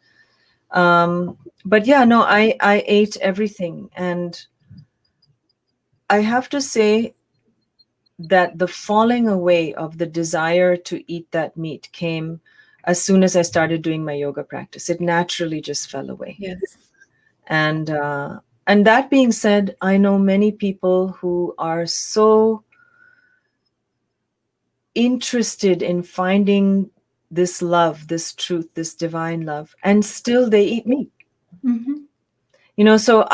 But yeah, no, I ate everything. And I have to say that the falling away of the desire to eat that meat came as soon as I started doing my yoga practice. It naturally just fell away. Yes. And that being said, I know many people who are so interested in finding this love, this truth, this divine love, and still they eat meat. So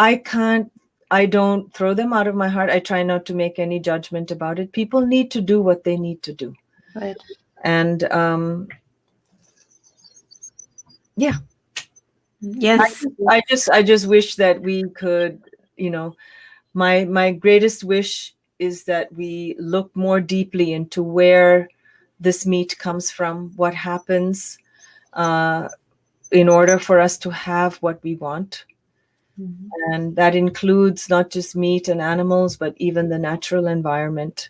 I don't throw them out of my heart. I try not to make any judgment about it. People need to do what they need to do. Right. And yeah. Yes. I just wish that we could, my greatest wish is that we look more deeply into where this meat comes from, what happens in order for us to have what we want. And that includes not just meat and animals, but even the natural environment,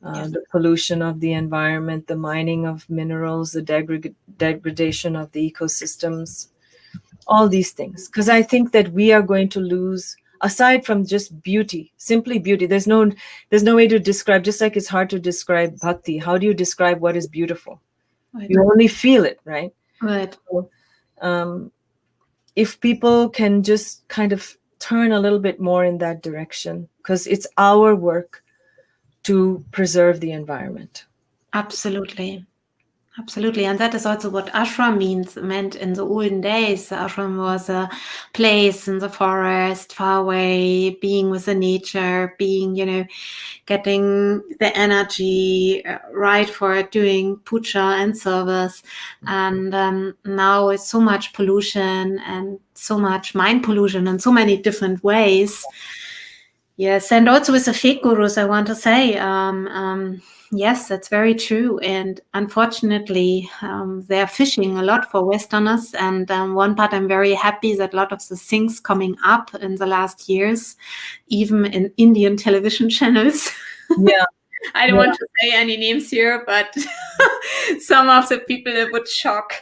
the pollution of the environment, the mining of minerals, the degradation of the ecosystems, all these things. Because I think that we are going to lose, aside from just beauty, simply beauty. There's no way to describe, just like it's hard to describe bhakti. How do you describe what is beautiful? Right. You only feel it, right? Right. So, if people can just kind of turn a little bit more in that direction, because it's our work to preserve the environment. Absolutely. Absolutely. And that is also what ashram meant in the olden days. The ashram was a place in the forest, far away, being with the nature, being, getting the energy right for doing puja and service. And now it's so much pollution and so much mind pollution in so many different ways. Yes, and also with the fake gurus, I want to say, yes, that's very true. And unfortunately, they're fishing a lot for Westerners. And one part, I'm very happy that a lot of the things coming up in the last years, even in Indian television channels. Yeah. I don't want to say any names here, but some of the people it would shock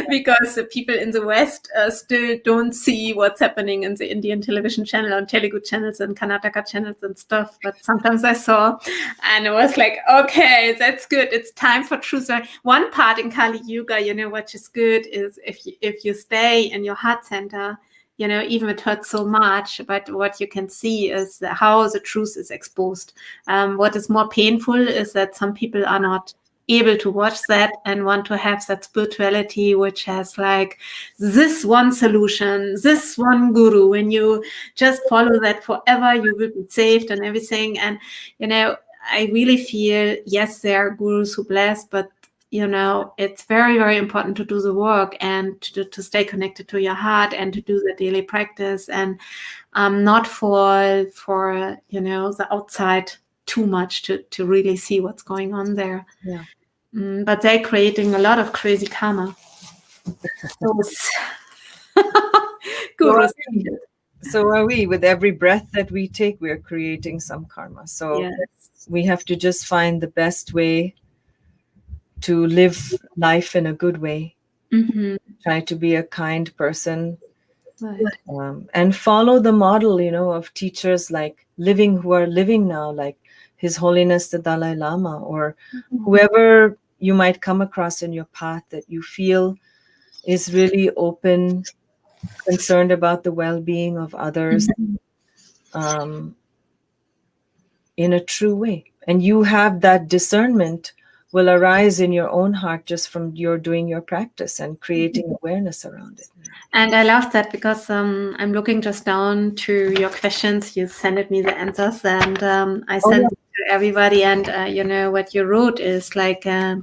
because the people in the West still don't see what's happening in the Indian television channel, on Telugu channels and Karnataka channels and stuff. But sometimes I saw, and it was like, okay, that's good. It's time for truth. One part in Kali Yuga, what is good is if you stay in your heart center, even it hurts so much, but what you can see is how the truth is exposed. What is more painful is that some people are not able to watch that and want to have that spirituality, which has like this one solution, this one guru. When you just follow that forever, you will be saved and everything. And, I really feel, yes, there are gurus who bless, but it's very, very important to do the work and to stay connected to your heart and to do the daily practice and not fall for, the outside too much to really see what's going on there. Yeah. But they're creating a lot of crazy karma. Those gurus. So are we. With every breath that we take, we're creating some karma. So Yes. we have to just find the best way to live life in a good way. Mm-hmm. Try to be a kind person, Right. and follow the model, of teachers like who are living now, like His Holiness the Dalai Lama, or whoever you might come across in your path that you feel is really open, concerned about the well-being of others, Mhm. um, in a true way. And you have that discernment will arise in your own heart just from your doing your practice and creating awareness around it. And I love that because I'm looking just down to your questions. You sent me the answers, and I Oh, sent it to everybody. And what you wrote is like there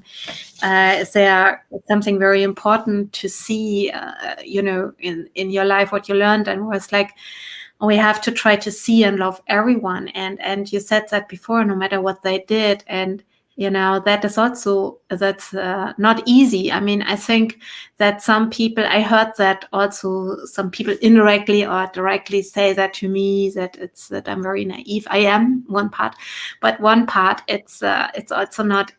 something very important to see, in your life what you learned, and was like we have to try to see and love everyone. And you said that before, no matter what they did, and that is also that's not easy. I mean, I think that some people, I heard that also some people indirectly or directly say that to me, that it's that I'm very naive. I am one part, but one part it's also not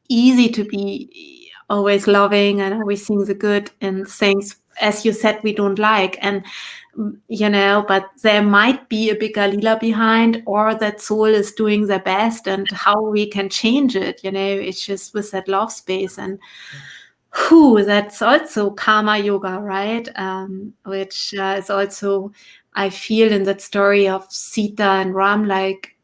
easy to be always loving and always seeing the good in things, as you said, we don't like. And but there might be a bigger leela behind, or that soul is doing their best, and how we can change it, it's just with that love space. And that's also karma yoga, right? Which is also, I feel, in that story of Sita and Ram, like,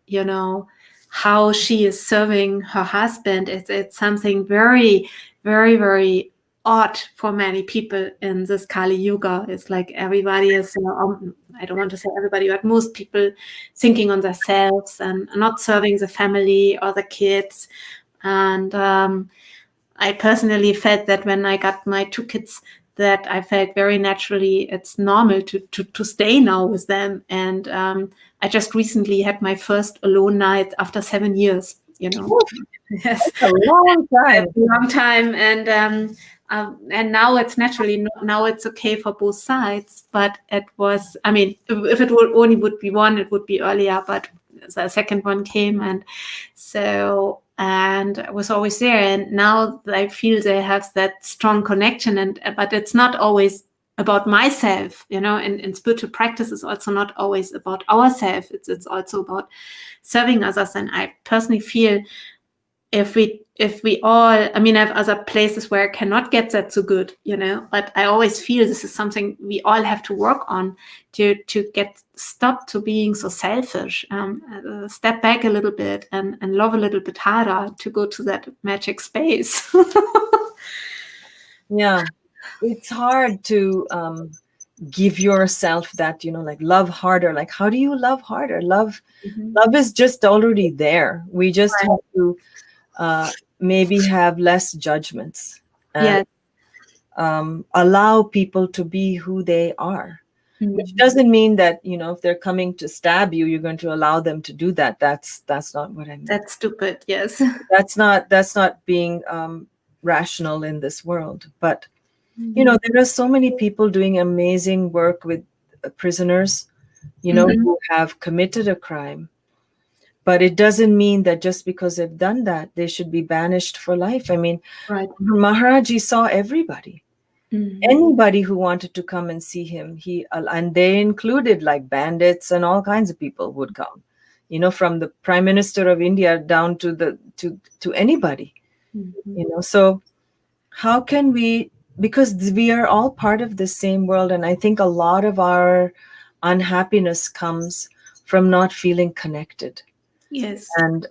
how she is serving her husband. It's something very, very, very odd for many people in this Kali Yuga. It's like everybody is, I don't want to say everybody, but most people thinking on themselves and not serving the family or the kids. And I personally felt that when I got my two kids, that I felt very naturally it's normal to stay now with them. And I just recently had my first alone night after 7 years, Yes, a long a time. long time. And now it's naturally, now it's okay for both sides. But it was, I mean, if it would only would be one, it would be earlier, but the second one came. And so, and I was always there. And now I feel they have that strong connection. But it's not always about myself, and spiritual practice is also not always about ourselves. It's also about serving others. And I personally feel, if we all, I mean, I have other places where I cannot get that so good, but I always feel this is something we all have to work on, to get stop to being so selfish, step back a little bit, and love a little bit harder, to go to that magic space. Yeah, it's hard to give yourself that, like love harder. Like, how do you love harder? Love is just already there. We just have to maybe have less judgments and Yes. allow people to be who they are. Which Mhm. doesn't mean that, if they're coming to stab you, you're going to allow them to do that. That's not what I mean. That's stupid. Yes. That's not being rational in this world. But there are so many people doing amazing work with prisoners, Mhm. who have committed a crime. But it doesn't mean that just because they've done that, they should be banished for life. I mean, Right. Maharaji saw everybody. Mhm. Anybody who wanted to come and see him, and they included like bandits and all kinds of people would come, from the Prime Minister of India down to anybody, Mhm. So how can we, because we are all part of the same world, and I think a lot of our unhappiness comes from not feeling connected. Yes. And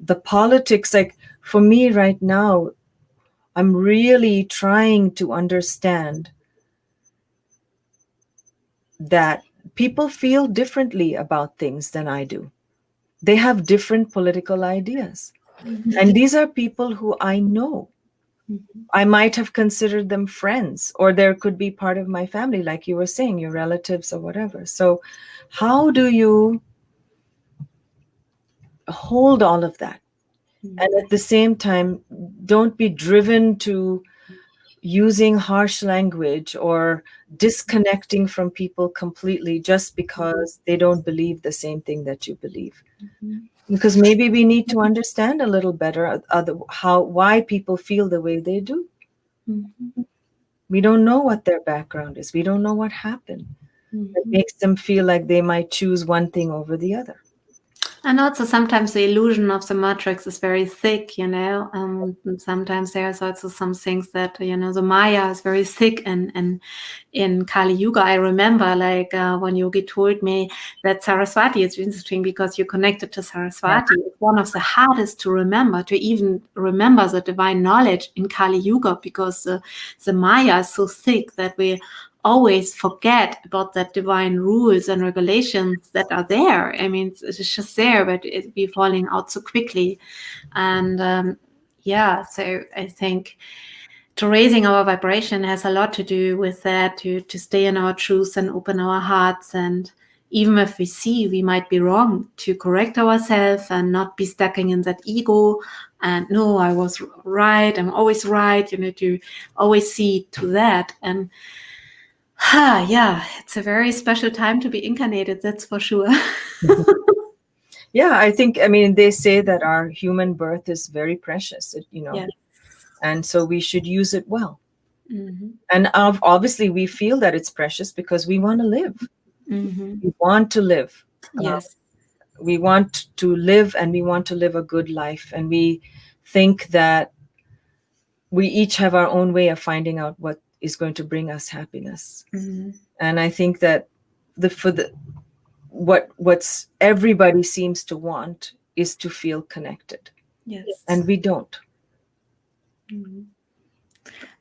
the politics, like for me right now, I'm really trying to understand that people feel differently about things than I do. They have different political ideas. And these are people who I know. Mhm. I might have considered them friends, or there could be part of my family, like you were saying, your relatives or whatever. So, how do you hold all of that? And Mhm. at the same time, don't be driven to, using harsh language or disconnecting from people completely just because they don't believe the same thing that you believe. Mhm. Because maybe we need to understand a little better why people feel the way they do. Mhm. We don't know what their background is. We don't know what happened that Mhm. makes them feel like they might choose one thing over the other. And also sometimes the illusion of the matrix is very thick, you know. Sometimes there's also some things that, you know, the Maya is very thick, and in Kali Yuga, I remember like when Yogi told me that Saraswati, it's interesting because you're connected to Saraswati. It's one of the hardest to remember, to even remember the divine knowledge in Kali Yuga, because the Maya is so thick that we always forget about that divine rules and regulations that are there. I mean, it's just there, but we're falling out so quickly. And yeah, so I think to raising our vibration has a lot to do with that, to stay in our truth and open our hearts. And even if we see we might be wrong, to correct ourselves and not be stuck in that ego. And no, I was right, I'm always right, you know, to always see to that. And yeah, it's a very special time to be incarnated, that's for sure. Yeah, I mean, they say that our human birth is very precious, you know, Yes. and so we should use it well. Mm-hmm. And obviously, we feel that it's precious because we want to live. Mm-hmm. We want to live. Yes. We want to live, and we want to live a good life. And we think that we each have our own way of finding out what is going to bring us happiness. Mm-hmm. And I think that what's everybody seems to want is to feel connected, Yes. and we don't. Mm-hmm.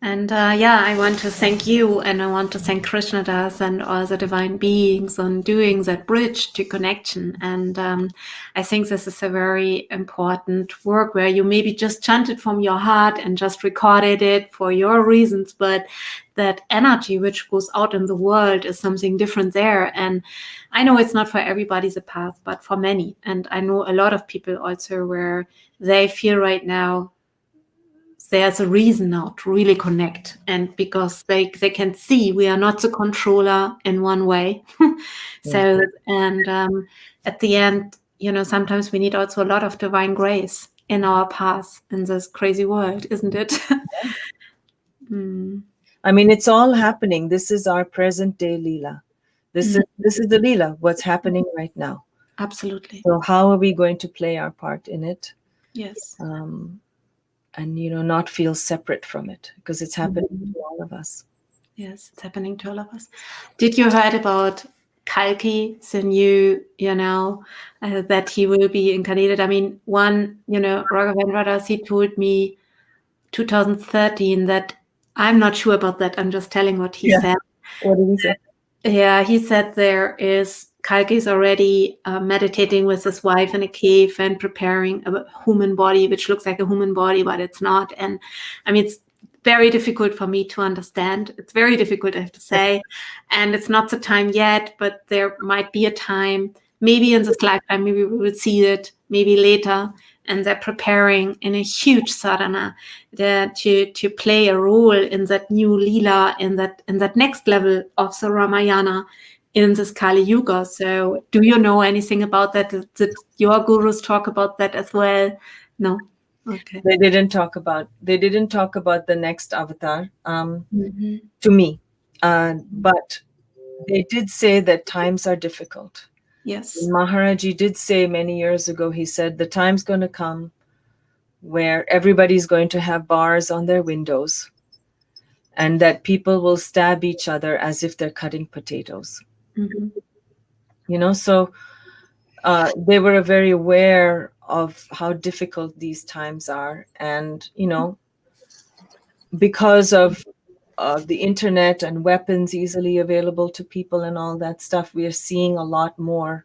And yeah, I want to thank you, and I want to thank Krishna Das and all the divine beings on doing that bridge to connection. And I think this is a very important work where you maybe just chanted from your heart and just recorded it for your reasons, but that energy which goes out in the world is something different there. And I know it's not for everybody the path, but for many. And I know a lot of people also where they feel right now there's a reason now to really connect, and because they can see we are not the controller in one way. So and at the end, you know, sometimes we need also a lot of divine grace in our path in this crazy world, isn't it? I mean, it's all happening. This is our present day leela. This is the leela, what's happening right now. Absolutely. So how are we going to play our part in it? Yes. And not feel separate from it, because it's happening to all of us. Yes, it's happening to all of us. Did you heard about Kalki, the new, you know, that he will be incarnated? I mean, one, you know, Raghavendra Das, he told me 2013 that I'm not sure about that. I'm just telling what he said. What did he say? Yeah, he said there is Kalki is already meditating with his wife in a cave and preparing a human body, which looks like a human body, but it's not. And I mean, it's very difficult for me to understand. It's very difficult, I have to say. And it's not the time yet, but there might be a time, maybe in this lifetime, maybe we will see it, maybe later. And they're preparing in a huge sadhana to play a role in that new leela, in that next level of the Ramayana in this Kali Yuga. So do you know anything about that? Did your gurus talk about that as well? No. Okay. They didn't talk about the next avatar, Mm-hmm. to me, but they did say that times are difficult. Yes. Maharaji did say many years ago, he said, the time's going to come where everybody's going to have bars on their windows, and that people will stab each other as if they're cutting potatoes. Mm-hmm. So they were very aware of how difficult these times are. And, because of the internet and weapons easily available to people and all that stuff, we are seeing a lot more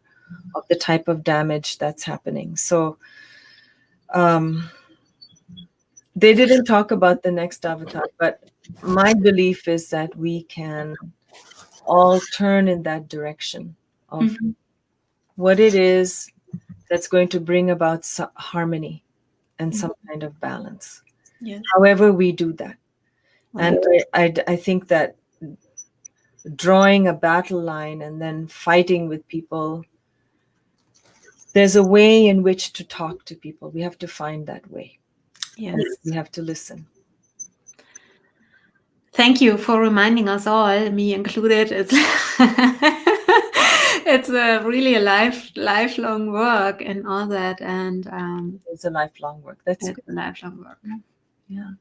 of the type of damage that's happening. So they didn't talk about the next avatar, but my belief is that we can all turn in that direction of Mm-hmm. what it is that's going to bring about harmony and some kind of balance. Yes. However we do that. And I think that drawing a battle line and then fighting with people, there's a way in which to talk to people. We have to find that way. Yes. We have to listen. Thank you for reminding us all, me included. It's really a lifelong work and all that, and it's a lifelong work. That's it's a lifelong work. Yeah.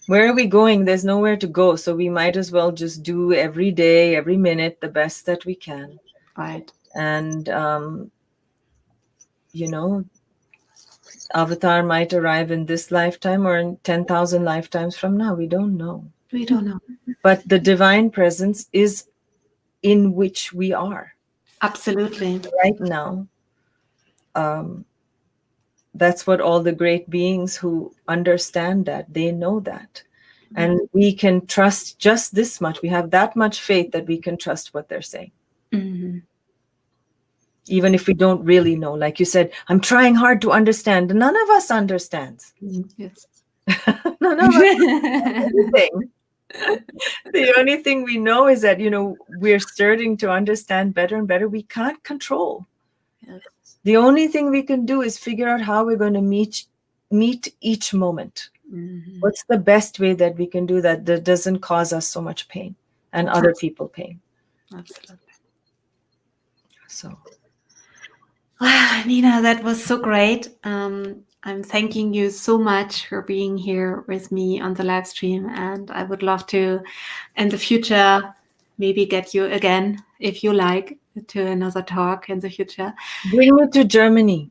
Where are we going? There's nowhere to go, so we might as well just do every day, every minute, the best that we can. Right. And Avatar might arrive in this lifetime or in 10,000 lifetimes from now. We don't know. We don't know. But the divine presence is in which we are. Absolutely. Right now. That's what all the great beings who understand that, they know that. And we can trust just this much. We have that much faith that we can trust what they're saying. Mm-hmm. Even if we don't really know. Like you said, I'm trying hard to understand. None of us understands. Yes. None of us understands anything. The only thing we know is that, we're starting to understand better and better. We can't control. Yes. The only thing we can do is figure out how we're going to meet each moment. Mm-hmm. What's the best way that we can do that doesn't cause us so much pain and other people pain? Absolutely. So, Nina, that was so great. I'm thanking you so much for being here with me on the live stream, and I would love to, in the future, maybe get you again, if you like, to another talk in the future. Bring me to Germany.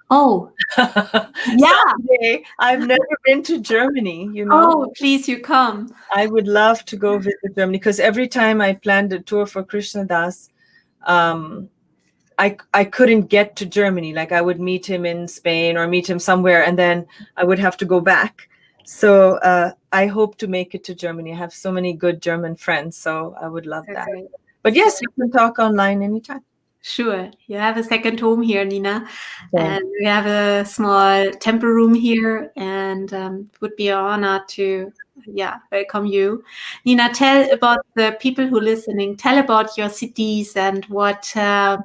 Oh, yeah. Someday. I've never been to Germany, Oh, please, you come. I would love to go visit Germany, because every time I planned a tour for Krishna Das, I couldn't get to Germany. Like, I would meet him in Spain or meet him somewhere, and then I would have to go back. So I hope to make it to Germany. I have so many good German friends, so I would love that. Okay. But yes, you can talk online anytime. Sure. You have a second home here, Nina. And we have a small temple room here, and it would be an honor to welcome you. Nina, tell about the people who are listening. Tell about your cities and what you're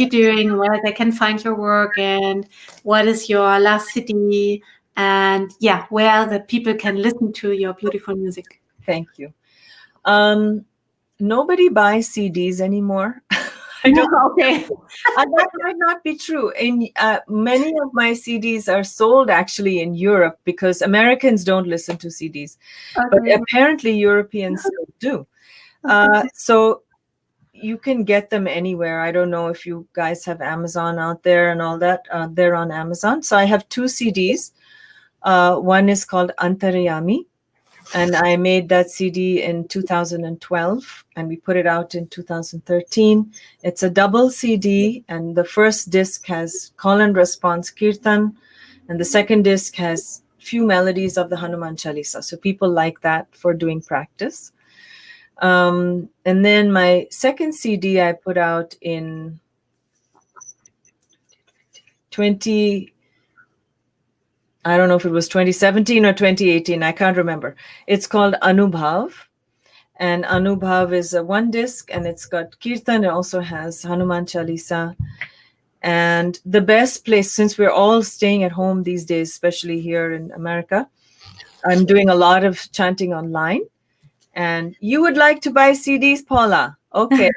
doing, where they can find your work, and what is your last city, and where the people can listen to your beautiful music. Thank you. Nobody buys CDs anymore. I don't know. Okay. That might not be true. In many of my CDs are sold actually in Europe, because Americans don't listen to CDs, but apparently Europeans still do. So you can get them anywhere. I don't know if you guys have Amazon out there and all that. They're on Amazon. So I have 2 CDs. One is called Antaryami, and I made that CD in 2012, and we put it out in 2013. It's a double CD, and the first disc has call and response kirtan, and the second disc has few melodies of the Hanuman Chalisa. So people like that for doing practice. And then my second CD I put out in 2017 or 2018. I can't remember. It's called Anubhav. And Anubhav is a 1 disc, and it's got kirtan. It also has Hanuman Chalisa. And the best place, since we're all staying at home these days, especially here in America, I'm doing a lot of chanting online. And you would like to buy CDs, Paula? Okay.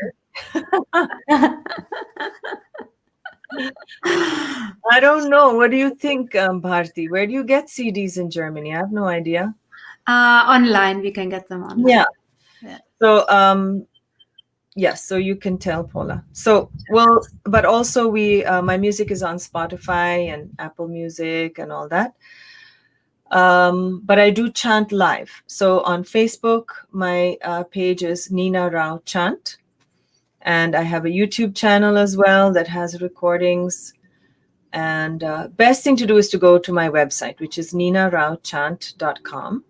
I don't know. What do you think, Bharti? Where do you get CDs in Germany? I have no idea. Online, we can get them online. Yeah. So, yes, so you can tell, Paula. So, but also my music is on Spotify and Apple Music and all that. But I do chant live. So on Facebook, my page is Nina Rao Chant. And I have a YouTube channel as well that has recordings. And best thing to do is to go to my website, which is ninaraochant.com.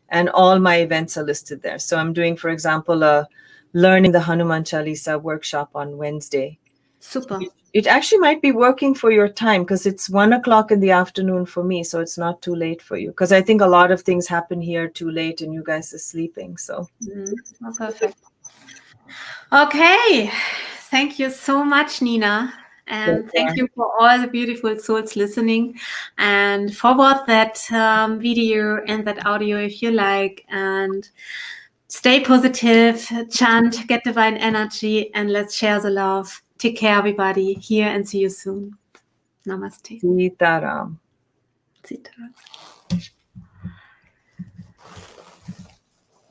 And all my events are listed there. So I'm doing, for example, a Learning the Hanuman Chalisa workshop on Wednesday. Super. It actually might be working for your time because it's 1 o'clock in the afternoon for me, so it's not too late for you. Because I think a lot of things happen here too late and you guys are sleeping. So Oh, perfect. Okay. Thank you so much, Nina. And thank you for all the beautiful souls listening. And forward that video and that audio if you like. And stay positive, chant, get divine energy, and let's share the love. Take care, everybody. Here and see you soon. Namaste. Sitaram. Sitaram.